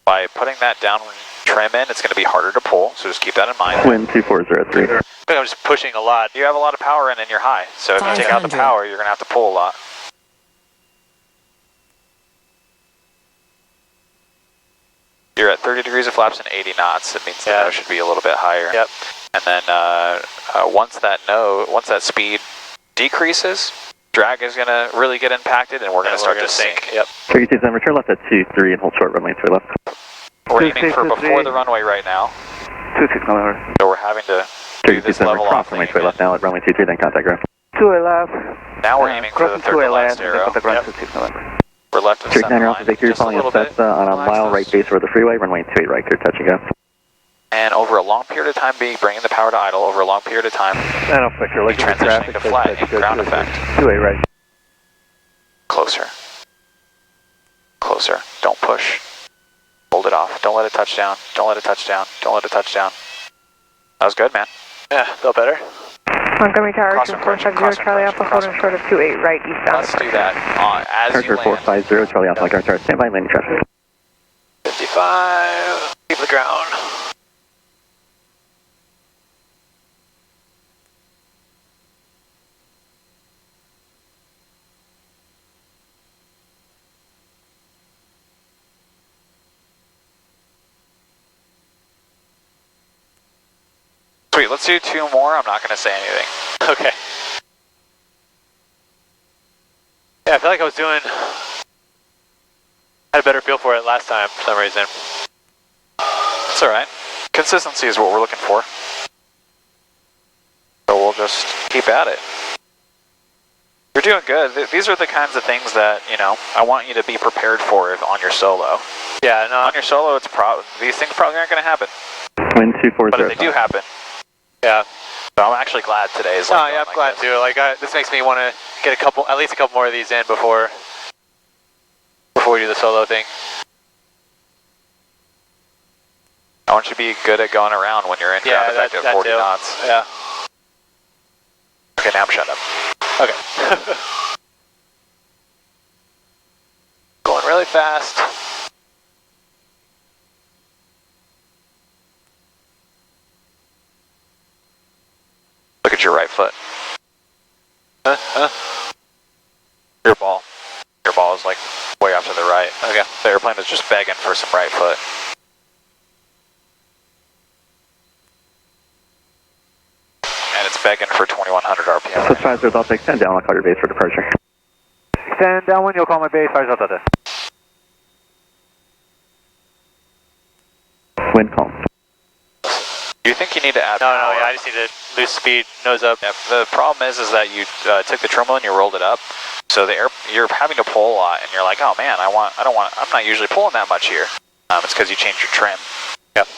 [SPEAKER 2] By putting that down trim in, it's going to be harder to pull, so just keep that in mind.
[SPEAKER 5] Wind 2403.
[SPEAKER 3] I think I'm just pushing a lot.
[SPEAKER 2] You have a lot of power in and you're high, so if you take out the power, you're going to have to pull a lot. You're at 30 degrees of flaps and 80 knots. It means the nose should be a little bit higher.
[SPEAKER 3] Yep.
[SPEAKER 2] And then once that speed decreases, drag is going to really get impacted, and we're going to start to sink.
[SPEAKER 3] Yep.
[SPEAKER 5] 32 December, turn left at 23 and hold short, runway 3 left.
[SPEAKER 2] We're aiming for before the runway right now.
[SPEAKER 10] 26 November.
[SPEAKER 2] So we're having to do this level off
[SPEAKER 5] runway 3 left now at runway 23, then contact ground.
[SPEAKER 10] 2A left.
[SPEAKER 2] Now we're aiming for the third to last arrow.
[SPEAKER 10] Yep.
[SPEAKER 2] We're left of center line.
[SPEAKER 5] Victor, you're following a Cessna on a mile right base over the freeway, runway 28 right, clear touch and go.
[SPEAKER 2] And over a long period of time, bringing the power to idle, over a long period of time,
[SPEAKER 14] I don't think you're looking for
[SPEAKER 2] transitioning
[SPEAKER 14] traffic.
[SPEAKER 2] to flat in ground effect.
[SPEAKER 14] 2A right.
[SPEAKER 2] Closer. Closer. Don't push. Hold it off. Don't let it touch down. Don't let it touch down. Don't let it touch down. That was good, man.
[SPEAKER 3] Yeah, felt better.
[SPEAKER 12] Montgomery Tower, 2450, Charlie Alpha, holding short of 28 right, eastbound.
[SPEAKER 2] Let's do that as you land.
[SPEAKER 5] 450, Charlie Alpha, Tower, stand by, landing traffic.
[SPEAKER 3] 55, leave the ground.
[SPEAKER 2] Sweet, let's do 2 more. I'm not going to say anything. Okay. Yeah, I feel like I was doing... had a better feel for it last time for some reason. It's alright. Consistency is what we're looking for. So we'll just keep at it. You're doing good. These are the kinds of things that, you know, I want you to be prepared for on your solo. Yeah, no, on your solo, these things probably aren't going to happen.
[SPEAKER 7] Wind 240.
[SPEAKER 2] But if they do happen, yeah. So I'm actually glad today is like
[SPEAKER 3] I'm glad too. Like this makes me want to get at least a couple more of these in before we do the solo thing.
[SPEAKER 2] I want you to be good at going around when you're in ground effect at 40 knots.
[SPEAKER 3] Yeah.
[SPEAKER 2] Okay, now I'm shut up. Okay.
[SPEAKER 3] Going really fast.
[SPEAKER 2] Look at your right foot. Your ball. Your ball is like way off to the right. Okay. The airplane is just begging for some right foot. And it's begging for 2100 RPM.
[SPEAKER 7] So 50, I'll take 10 down. I'll call your base for departure.
[SPEAKER 13] Extend downwind, you'll call my base. 50 Delta.
[SPEAKER 7] Wind calm.
[SPEAKER 2] Do you think you need to add
[SPEAKER 3] No,
[SPEAKER 2] power?
[SPEAKER 3] yeah, I just need to lose speed, nose up.
[SPEAKER 2] Yeah, the problem is that you took the trim and you rolled it up, so you're having to pull a lot, and you're like, oh man, I'm not usually pulling that much here. It's because you changed your trim. Yep.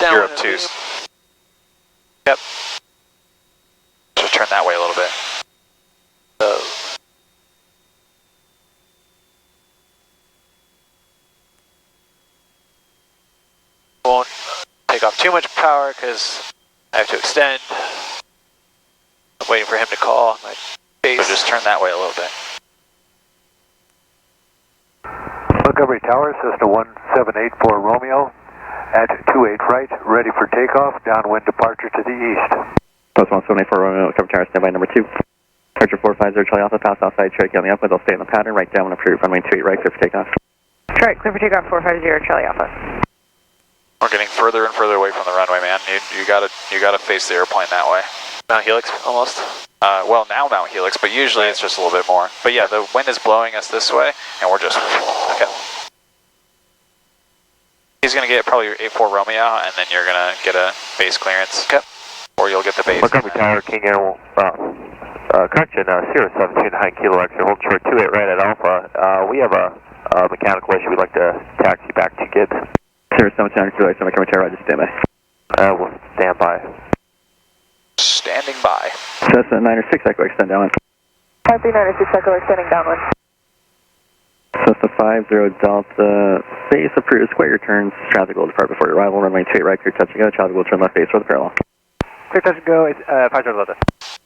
[SPEAKER 2] You're obtuse. Yep. Just turn that way a little bit.
[SPEAKER 3] Won't take off too much power because I have to extend. I'm waiting for him to call my base.
[SPEAKER 2] So just turn that way a little bit.
[SPEAKER 13] Montgomery Tower, Cessna 1784 Romeo at 28 right, ready for takeoff, downwind departure to the east.
[SPEAKER 7] Post 1784 Romeo, cover tower, standby number 2. Departure 450, Charlie Alpha, pass outside, Cherokee on the upwind, I'll stay in the pattern, right downwind, approved, runway 28 right, clear for takeoff.
[SPEAKER 12] Right, clear for takeoff, 450, Charlie Alpha.
[SPEAKER 2] We're getting further and further away from the runway, man. You gotta face the airplane that way.
[SPEAKER 3] Mount Helix, almost.
[SPEAKER 2] Well, now Mount Helix, but usually it's just a little bit more. But yeah, the wind is blowing us this way, and we're just okay. He's gonna get probably your 84 Romeo, and then you're gonna get a base clearance. Okay. Or you'll get the base.
[SPEAKER 8] Montgomery Tower, King Air, correction, Sierra 17, high kilo extra, hold short 28 right at Alpha. We have a mechanical issue. We'd like to taxi back to Gibbs.
[SPEAKER 7] Sierra 17, kilo extra, Montgomery Tower, just stand by.
[SPEAKER 8] We'll stand by.
[SPEAKER 2] Standing by.
[SPEAKER 7] Cessna 906, Echo, extend downwind.
[SPEAKER 12] 5396, Echo, extending downwind.
[SPEAKER 7] Cessna 50 Delta, base approved, square your turns, traffic will depart before your arrival, runway 28 right, clear touch and go, traffic will turn left base for the parallel.
[SPEAKER 13] Clear touch and go, 50 Delta.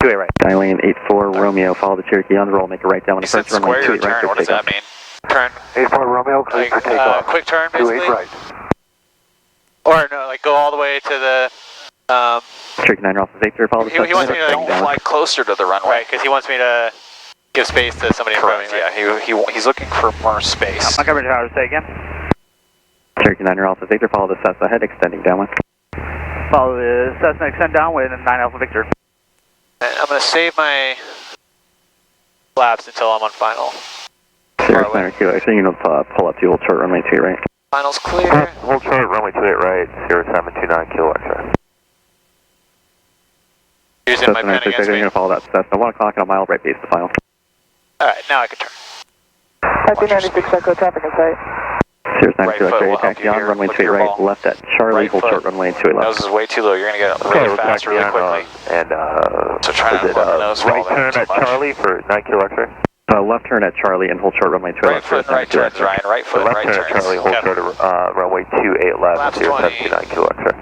[SPEAKER 13] 28 right.
[SPEAKER 7] Dialing 84 Romeo, follow the Cherokee on the roll, make a right downwind approach, runway 28 right,
[SPEAKER 2] what does that mean? Turn.
[SPEAKER 13] 84 Romeo, clear for takeoff.
[SPEAKER 3] Quick turn, basically.
[SPEAKER 13] 28 right.
[SPEAKER 3] Or no, like go all the way to the...
[SPEAKER 7] Cherokee 9 Alpha Victor, follow the
[SPEAKER 3] he wants me to
[SPEAKER 2] don't fly closer to the runway.
[SPEAKER 3] Right, because he wants me to give space to somebody in front of me.
[SPEAKER 2] Right? Yeah, he's looking for more space.
[SPEAKER 10] Montgomery Tower, say again.
[SPEAKER 7] Cherokee 9 Alpha Victor, follow the Cessna ahead, extending downwind.
[SPEAKER 10] Follow the Cessna, extend downwind, and 9 Alpha Victor.
[SPEAKER 3] And I'm going to save my flaps until I'm on final.
[SPEAKER 7] Sierra 9 kilo, so you can pull up to hold short runway 28 right.
[SPEAKER 3] Final's clear.
[SPEAKER 8] Hold short, runway 28 right, Sierra 729 kilo extra.
[SPEAKER 3] Using
[SPEAKER 7] Cessna
[SPEAKER 3] my pen
[SPEAKER 7] 906,
[SPEAKER 3] against
[SPEAKER 7] you're
[SPEAKER 3] me.
[SPEAKER 7] going to follow that Cessna 1 o'clock and a mile right base to final.
[SPEAKER 3] Alright, now I can turn.
[SPEAKER 12] 5396, Echo, traffic in sight.
[SPEAKER 7] Sierra 9
[SPEAKER 2] Right
[SPEAKER 7] kilo,
[SPEAKER 2] foot will help
[SPEAKER 7] taxi
[SPEAKER 2] you
[SPEAKER 7] on,
[SPEAKER 2] here
[SPEAKER 7] runway
[SPEAKER 2] with
[SPEAKER 7] 28
[SPEAKER 2] your
[SPEAKER 7] right,
[SPEAKER 2] ball.
[SPEAKER 7] left at Charlie,
[SPEAKER 2] Right
[SPEAKER 7] hold
[SPEAKER 2] foot.
[SPEAKER 7] short runway 28 left.
[SPEAKER 2] Nose is way too low. You're going to get really fast really quickly.
[SPEAKER 8] And
[SPEAKER 2] So try not to let the nose fall
[SPEAKER 8] right
[SPEAKER 2] down
[SPEAKER 8] turn
[SPEAKER 2] too
[SPEAKER 8] at
[SPEAKER 2] much.
[SPEAKER 8] Charlie for 9 kilo extra.
[SPEAKER 7] Left turn at Charlie and hold short runway 28
[SPEAKER 2] Right
[SPEAKER 7] left.
[SPEAKER 2] foot and right turns, Ryan. Right foot and
[SPEAKER 8] Left
[SPEAKER 2] right
[SPEAKER 8] turn at
[SPEAKER 2] turns.
[SPEAKER 8] Charlie, hold short runway 28 left,
[SPEAKER 3] Laps
[SPEAKER 8] Sierra
[SPEAKER 3] 20.
[SPEAKER 8] 729 kilo extra.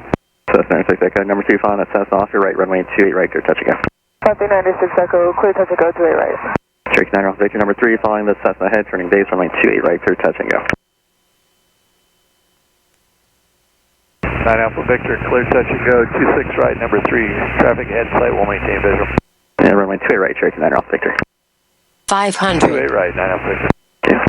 [SPEAKER 7] Cessna 96 Echo, number 2 following that Cessna off your right, runway 28 right, clear touch and go.
[SPEAKER 12] 5396, Echo, clear touch and go, 28 right.
[SPEAKER 7] Cherokee 9 Alpha Victor, number 3 following the Cessna ahead, turning base, runway 28 right, clear touch and go.
[SPEAKER 13] 9 Alpha Victor, clear touch and go, 26 right, number 3. Traffic ahead, flight will maintain visual.
[SPEAKER 7] And runway 28 right, Cherokee 9 Alpha Victor.
[SPEAKER 6] 500.
[SPEAKER 13] 28 right, 9 Alpha Victor.
[SPEAKER 7] Yeah.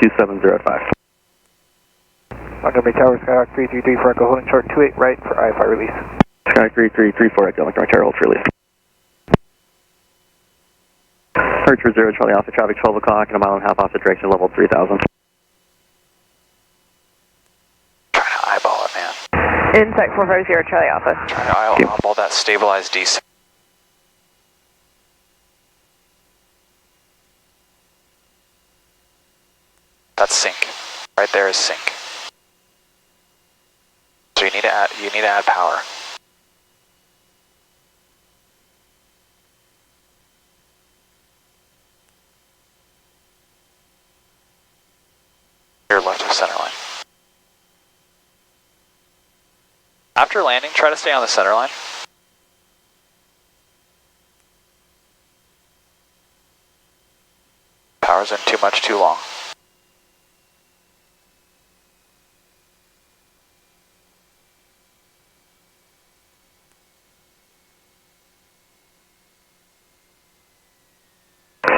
[SPEAKER 5] 2705.
[SPEAKER 9] Montgomery Tower, Skyhawk 333 for Echo, holding short 28 right for IFI release.
[SPEAKER 5] Skyhawk 3334 Echo, Montgomery Tower, hold for release. Search for 0 Charlie Alpha, traffic 12 o'clock and a mile and a half off the direction level 3000.
[SPEAKER 2] Trying to eyeball it, man.
[SPEAKER 12] Insight 450 Charlie Alpha.
[SPEAKER 2] Trying to eyeball that stabilized descent. That's sync. Right there is sync. So you need to add power. You're left of center line. After landing, try to stay on the center line. Power's in too much, too long.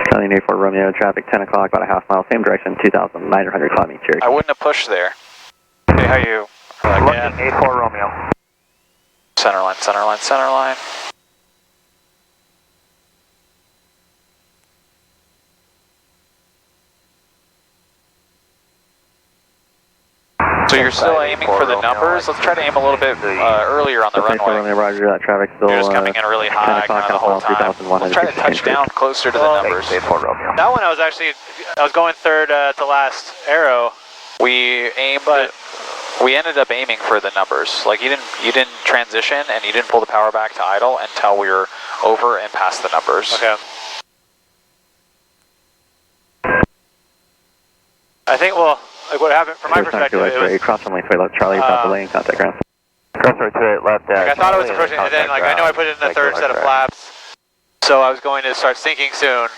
[SPEAKER 5] Charlie 84 Romeo, traffic 10 o'clock, about a half mile, same direction, 2,900 climbing Cherokee.
[SPEAKER 2] I wouldn't have pushed there. Hey, how you?
[SPEAKER 10] Looking 84 Romeo.
[SPEAKER 2] Center line, center line, center line. So you're still aiming for the numbers? Let's try to aim a little bit earlier on the runway.
[SPEAKER 5] Romeo, Roger, that traffic still
[SPEAKER 2] You're just coming in really high kind of the whole time. Let's try to touch down closer to the numbers.
[SPEAKER 3] That one I was going third to last arrow.
[SPEAKER 2] We ended up aiming for the numbers. Like you didn't transition and you didn't pull the power back to idle until we were over and past the numbers.
[SPEAKER 3] Okay. I think, well, like what happened from my perspective, it was...
[SPEAKER 5] Cross runway 2 left, Charlie, without delay, contact ground.
[SPEAKER 8] Cross runway 2 left,
[SPEAKER 3] like I thought it was approaching, and then like I know I put it in the third set of flaps, so I was going to start sinking soon.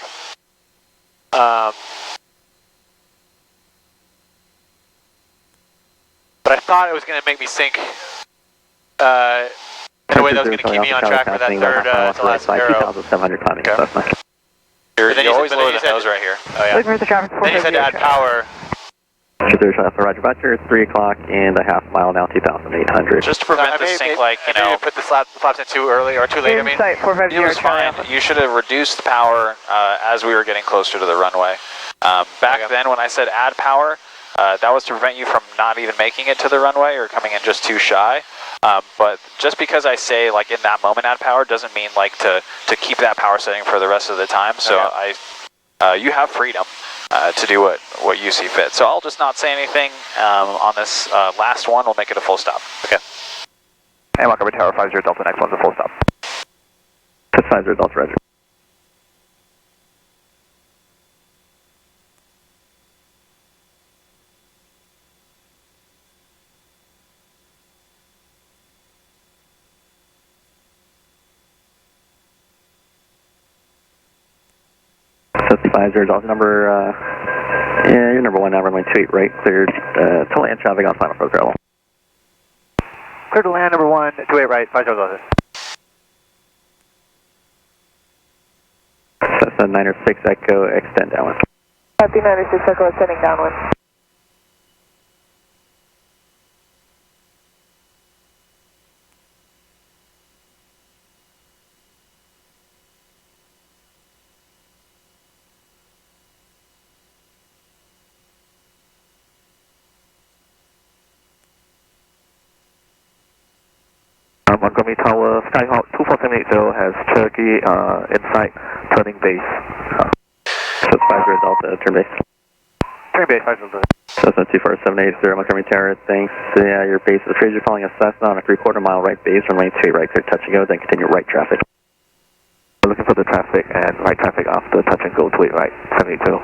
[SPEAKER 3] But I thought it was going to make me sink in a way that was going to keep me on track for that third to last arrow.
[SPEAKER 5] 2,700 climbing, okay.
[SPEAKER 2] You're always lower the nose right here.
[SPEAKER 3] Oh yeah. Then you said to add power.
[SPEAKER 5] Roger, Butcher, 3 o'clock and a half mile now, 2,800.
[SPEAKER 2] Just to prevent the sink, like, you know.
[SPEAKER 3] Put the flaps in too early or too late, I mean.
[SPEAKER 2] It was fine. You should have reduced the power as we were getting closer to the runway. Back then, when I said add power, that was to prevent you from not even making it to the runway or coming in just too shy. But just because I say, like, in that moment add power doesn't mean, like, to keep that power setting for the rest of the time. So you have freedom to do what you see fit. So I'll just not say anything on this last one. We'll make it a full stop. Okay.
[SPEAKER 10] And Montgomery Tower 50 Delta, next one's a full stop.
[SPEAKER 5] 50 Delta, Roger. Delta number, yeah, you're number 1 now, runway 28 right, cleared to land traffic on final approach level.
[SPEAKER 9] Clear to land, number 1, 28 right, 50 Delta.
[SPEAKER 5] Cessna 906 Echo, extend downwind.
[SPEAKER 12] Copy 96 Echo, extending downwind.
[SPEAKER 8] Montgomery Tower, Skyhawk 24780 has Cherokee in sight, turning base.
[SPEAKER 5] So 50 Delta, turn base.
[SPEAKER 9] Turn base, 50 Delta.
[SPEAKER 5] Cessna 24780, Montgomery Tower, thanks. Yeah, your base is afraid you're following a Cessna on a 3/4 mile right base, runway 28 right, clear touch and go, then continue right traffic.
[SPEAKER 8] We're looking for the traffic and right traffic after touch and go, 28 right, 72.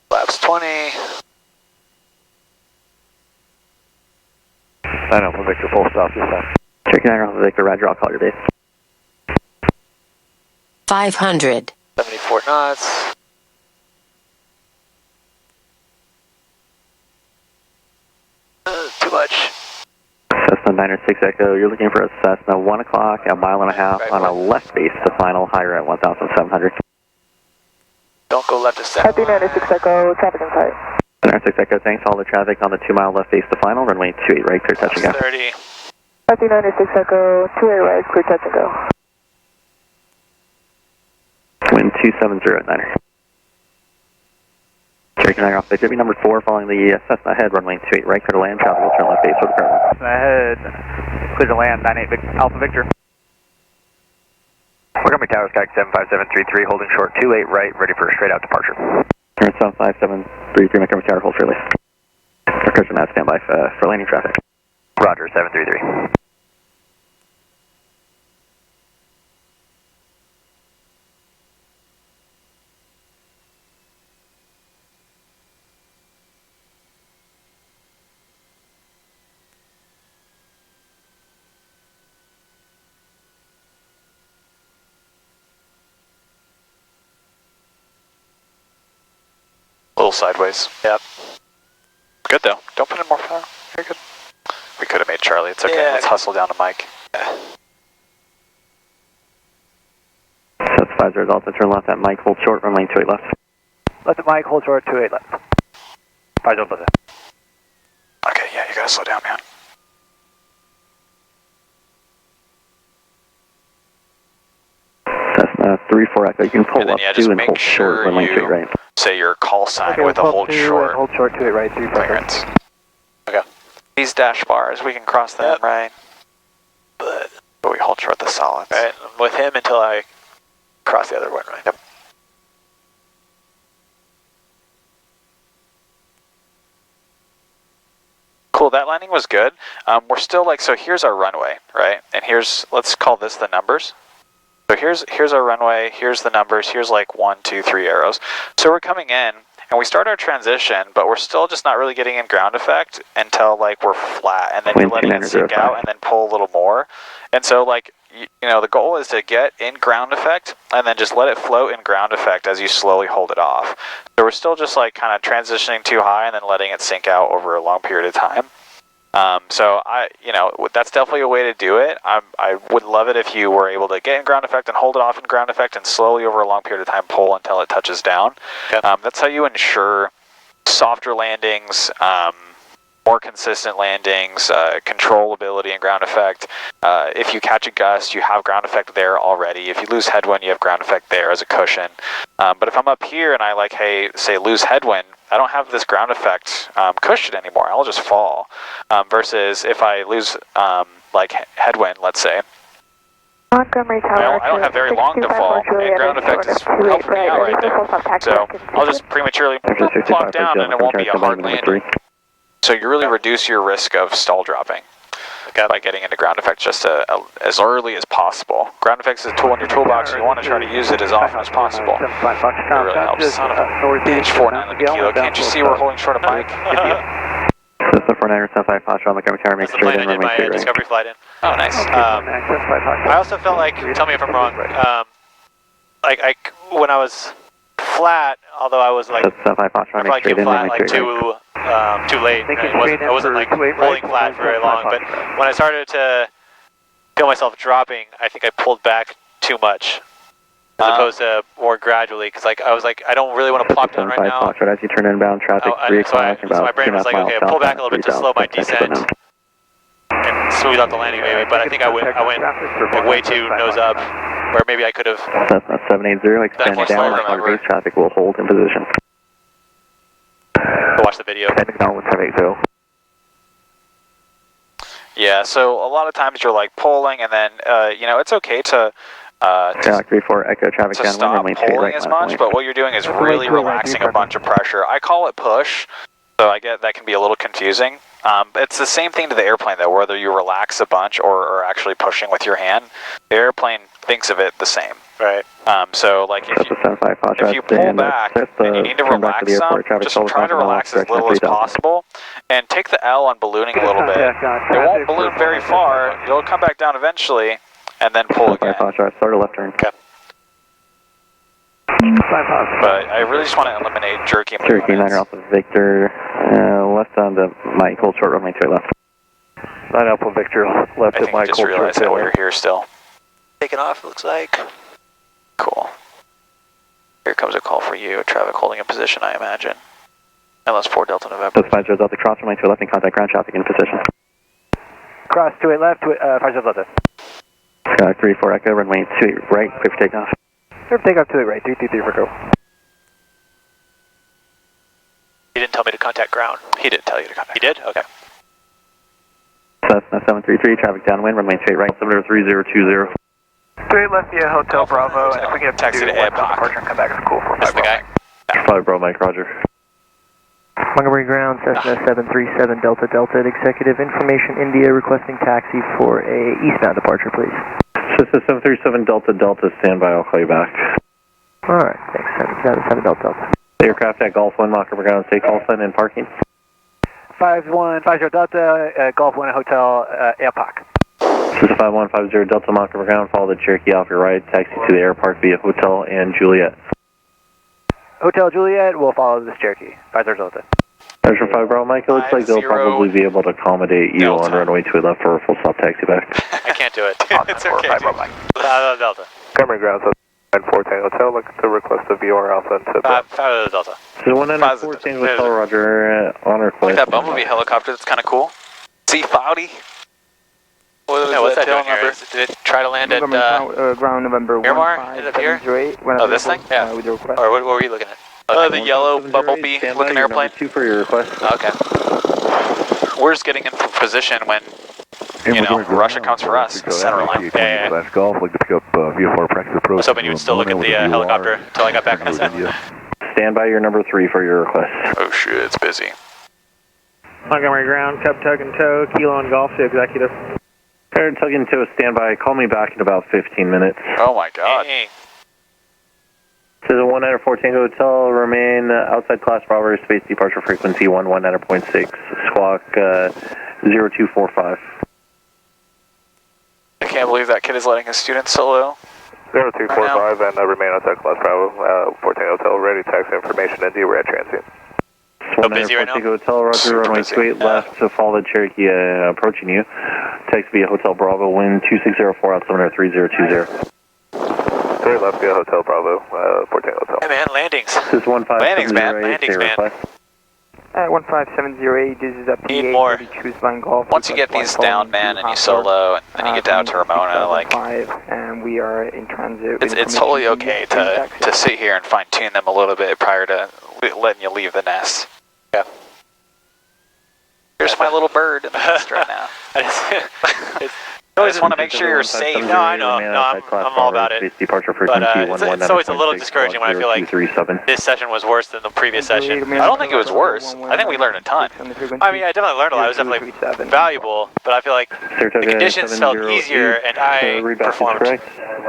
[SPEAKER 3] Flaps 20.
[SPEAKER 9] 9 Alpha Victor, full stop this time.
[SPEAKER 5] Cherokee 9 Alpha Victor, Roger, I'll call your base.
[SPEAKER 6] 500.
[SPEAKER 3] 74 knots.
[SPEAKER 12] Too much.
[SPEAKER 5] Cessna Niner 6 Echo, you're looking for a Cessna 1 o'clock, a mile and a half on a left base to final, higher at 1,700.
[SPEAKER 3] Don't go left to center.
[SPEAKER 12] Happy Niner 6 Echo, traffic in sight.
[SPEAKER 5] Niner 6 Echo, thanks. All the traffic on the 2 mile left base to final, runway 28 right, clear touch and go.
[SPEAKER 3] 30.
[SPEAKER 12] Happy Niner 6 Echo, 28 right, clear touch and go.
[SPEAKER 5] Wind 270 at Niner. Cherokee Niner off Victor, be number 4 following the Cessna ahead, runway 28 right, clear to land, traffic will turn left base for the current.
[SPEAKER 10] Cessna ahead, clear to land, 98 Alpha Victor.
[SPEAKER 8] Montgomery Tower, Sky 75733, holding short 28 right, ready for a straight out departure.
[SPEAKER 5] Turn 75733, Montgomery Tower, hold short release. Recursion now standby for landing traffic.
[SPEAKER 8] Roger, 733.
[SPEAKER 2] A little sideways. Yep. Good though. Don't put in more power. Very good. We could have made Charlie. It's okay. Yeah. Let's hustle down to Mike.
[SPEAKER 5] That's 50 Delta, turn left at Mike, hold short, runway 28 left.
[SPEAKER 11] Left at Mike, hold short, 28 left.
[SPEAKER 10] 5 Delta.
[SPEAKER 2] Okay, yeah, you gotta slow down, man.
[SPEAKER 5] Cessna 34 Echo, you can pull
[SPEAKER 2] then,
[SPEAKER 5] up
[SPEAKER 2] yeah,
[SPEAKER 5] 2 and
[SPEAKER 2] make
[SPEAKER 5] hold
[SPEAKER 2] sure
[SPEAKER 5] short, runway 28 right.
[SPEAKER 2] Say your call sign
[SPEAKER 11] okay,
[SPEAKER 2] with a hold short.
[SPEAKER 11] Hold short, 28 right, 3
[SPEAKER 2] clearance. Okay. These dash bars, we can cross them, right? But we hold short the solids.
[SPEAKER 3] Right, I'm with him until I cross the other one, right?
[SPEAKER 2] Yep. Cool, that landing was good. We're still like, so here's our runway, right? And here's, let's call this the numbers. So here's our runway, here's the numbers, here's like 1, 2, 3 arrows. So we're coming in, and we start our transition, but we're still just not really getting in ground effect until like we're flat, and then you're letting it sink out and then pull a little more. And so like, you know, the goal is to get in ground effect and then just let it float in ground effect as you slowly hold it off. So we're still just like kind of transitioning too high and then letting it sink out over a long period of time. So you know, that's definitely a way to do it. I would love it if you were able to get in ground effect and hold it off in ground effect and slowly over a long period of time pull until it touches down. Yep. That's how you ensure softer landings, more consistent landings, controllability in ground effect. If you catch a gust, you have ground effect there already. If you lose headwind, you have ground effect there as a cushion. But if I'm up here and I like, hey, say lose headwind, I don't have this ground effect cushion anymore. I'll just fall. Versus if I lose like headwind, let's say,
[SPEAKER 12] Montgomery Tower,
[SPEAKER 2] I don't have very long to fall, and ground effect is helping me out right there. So I'll just prematurely plop down and it won't be a hard landing. So you really reduce your risk of stall dropping by getting into ground effect just as early as possible. Ground effect is a tool in your toolbox. You want to try to use it as often as possible. It really helps. Son of a bitch, 49 kilo. Can't you see we're holding short of Mike?
[SPEAKER 5] Cessna 49 75 posture on Montgomery Tower, make straight in, runway 28 right.
[SPEAKER 3] Discovery flight in. Oh, nice. I also felt like, tell me if I'm wrong, like when I was flat, although I was like, I felt like you flat like too late. Right? I wasn't like holding flat for very long, but when I started to feel myself dropping, I think I pulled back too much. As opposed to more gradually, because like I was like, I don't really want to plop down right now.
[SPEAKER 5] As you turn inbound traffic,
[SPEAKER 3] so my brain was like, okay, pull back a little bit to slow my descent and smooth out the landing maybe. But I think I went like way too nose up, where maybe I could have.
[SPEAKER 5] Cessna 780, extend down. Base traffic will hold in position.
[SPEAKER 3] Go watch the video. Yeah, so a lot of times you're like pulling, and then you know, it's okay to.
[SPEAKER 5] 34 Echo traffic
[SPEAKER 2] to stop pulling as much, but what you're doing is really relaxing a bunch of pressure. I call it push, so I get that can be a little confusing. It's the same thing to the airplane though, whether you relax a bunch or actually pushing with your hand. The airplane thinks of it the same. Right. So like if you pull back and you need to relax some, just try to relax as little as possible and take the L on ballooning a little bit. It won't balloon very far, it'll come back down eventually. And then pull again.
[SPEAKER 5] Start a left turn.
[SPEAKER 2] Okay. But I really just want to eliminate jerky.
[SPEAKER 5] Cherokee 9 Alpha Victor, left on the Mike, hold short runway 28 left.
[SPEAKER 13] 9 Alpha Victor left
[SPEAKER 2] I
[SPEAKER 13] at
[SPEAKER 2] think
[SPEAKER 13] my
[SPEAKER 2] I just
[SPEAKER 13] culture
[SPEAKER 2] realized that we're here still.
[SPEAKER 3] Taking off, it looks like.
[SPEAKER 2] Cool. Here comes a call for you. Traffic holding in position, I imagine. LS4 Delta November.
[SPEAKER 5] That's 50 Delta, cross runway 2 left in contact ground traffic in position.
[SPEAKER 10] Cross 28 left, 50 Delta.
[SPEAKER 5] 34 Echo, runway 28 right, clear for takeoff.
[SPEAKER 10] Clear for takeoff 28 right, 333 for go.
[SPEAKER 2] He didn't tell me to contact ground. He didn't tell you to contact. He did? Okay.
[SPEAKER 5] Cessna 733, traffic downwind, runway 28 right, altimeter 3020.
[SPEAKER 9] 3 left via Hotel Bravo, and if we can
[SPEAKER 2] taxi to Airport
[SPEAKER 9] departure and come back, it's cool for
[SPEAKER 2] That's the guy.
[SPEAKER 5] 5 Bro, Mike, Roger.
[SPEAKER 9] Montgomery Ground, Cessna 737 Delta Delta, Executive Information India requesting taxi for a eastbound departure, please.
[SPEAKER 5] Cessna 737 Delta Delta, standby, I'll call you back.
[SPEAKER 9] Alright, thanks, 737 Delta Delta.
[SPEAKER 5] Aircraft at Golf 1, Montgomery Ground, stay call sign and parking.
[SPEAKER 10] 5150 Delta, Golf 1 Hotel, Airpark.
[SPEAKER 5] This is 5150 Delta Montgomery Ground, follow the Cherokee off your right, taxi to the air park via Hotel and Juliet.
[SPEAKER 10] Hotel Juliet, we'll follow this Cherokee, 50 Delta.
[SPEAKER 5] Measure 5 Bravo, Mike, it looks like they'll probably be able to accommodate you on runway 2 left for a full stop taxi back.
[SPEAKER 2] I can't do it. It's okay. 5 Bravo, Mike. Delta.
[SPEAKER 13] Montgomery Ground, 914 Hotel, look to request a VR Alpha and tip.
[SPEAKER 2] 5 Delta.
[SPEAKER 5] This is 1914 Hotel, Roger, on request.
[SPEAKER 2] Like that Bumblebee helicopter, that's kind of cool. See cloudy. What's that doing here? Did it try to land at
[SPEAKER 9] ground November
[SPEAKER 2] Miramar? Is it up here? Oh, this thing? Yeah. Or what were you looking at? The yellow Bumblebee looking airplane?
[SPEAKER 5] 2 for your request.
[SPEAKER 2] Okay. We're just getting in position when, you know, Russia comes for us. Center line. Yeah.
[SPEAKER 13] Golf, like to pick up VFR practice approach.
[SPEAKER 2] I was hoping you would still look at the helicopter until I got back on the set.
[SPEAKER 5] Stand by your number 3 for your request.
[SPEAKER 2] Oh shit, it's busy.
[SPEAKER 7] Montgomery Ground, Cub Tug and Tow, Kilo and Golf to Executive.
[SPEAKER 5] Air Tug and Tow, stand by. Call me back in about 15 minutes.
[SPEAKER 2] Oh my god. Hey.
[SPEAKER 5] This is a 1914 Hotel, remain outside class Bravo space departure frequency 119.6, squawk 0245.
[SPEAKER 2] I can't believe that kid is letting his students solo.
[SPEAKER 13] 0245 and remain outside class Bravo, 14 Hotel, ready, taxi information, India, we're at transient.
[SPEAKER 2] So busy right now?
[SPEAKER 5] Hotel, Roger, runway 28 left to follow the Cherokee approaching you. Taxi via Hotel Bravo, wind 2604, altimeter 3020.
[SPEAKER 13] 3 left via Hotel Bravo, 14 Hotel.
[SPEAKER 2] Hey man, landings.
[SPEAKER 5] This is 1578.
[SPEAKER 2] Landings, man. Landings, man.
[SPEAKER 9] 15708, this is a
[SPEAKER 2] Need more.
[SPEAKER 9] Golf.
[SPEAKER 2] Once you get these down, man, and you solo, and then you get down to Ramona, like,
[SPEAKER 9] and we are in transit.
[SPEAKER 2] It's totally okay to sit here and fine tune them a little bit prior to letting you leave the nest. Yeah. Here's my little bird in the nest right now. I just want to make sure you're safe. No, I know. No, I'm all about it. But it's always a little discouraging when I feel like this session was worse than the previous session. I don't think it was worse. I think we learned a ton. I mean, I definitely learned a lot. It was definitely valuable, but I feel like the conditions felt easier and I performed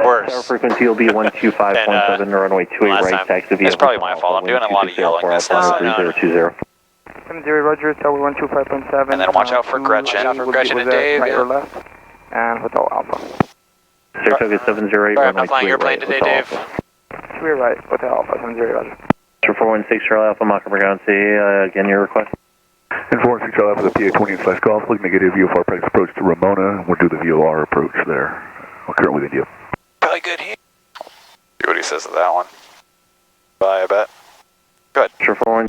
[SPEAKER 2] worse.
[SPEAKER 5] Frequency will be 125.7, runway 28 right, taxi via.
[SPEAKER 2] It's probably my fault. I'm doing a lot of yelling this time.
[SPEAKER 9] 70 Roger, Tower 125.7.
[SPEAKER 2] And then watch out for Gretchen. Gretchen and Dave.
[SPEAKER 9] Right or left. And Hotel Alpha.
[SPEAKER 5] Saratoga 708.
[SPEAKER 2] Sorry, I'm not flying your plane today, Dave.
[SPEAKER 9] We're right, Hotel Alpha, 70 Roger.
[SPEAKER 5] 416 Charlie Alpha, Montgomery Ground, say again your request.
[SPEAKER 13] And 416 Charlie Alpha, the PA-20 / Golf, looking to get a VFR practice approach to Ramona. We'll do the VOR approach there. I'll current with India.
[SPEAKER 2] Probably good here. See what he says to that one. Bye, I bet. Good.
[SPEAKER 5] Sure, 416.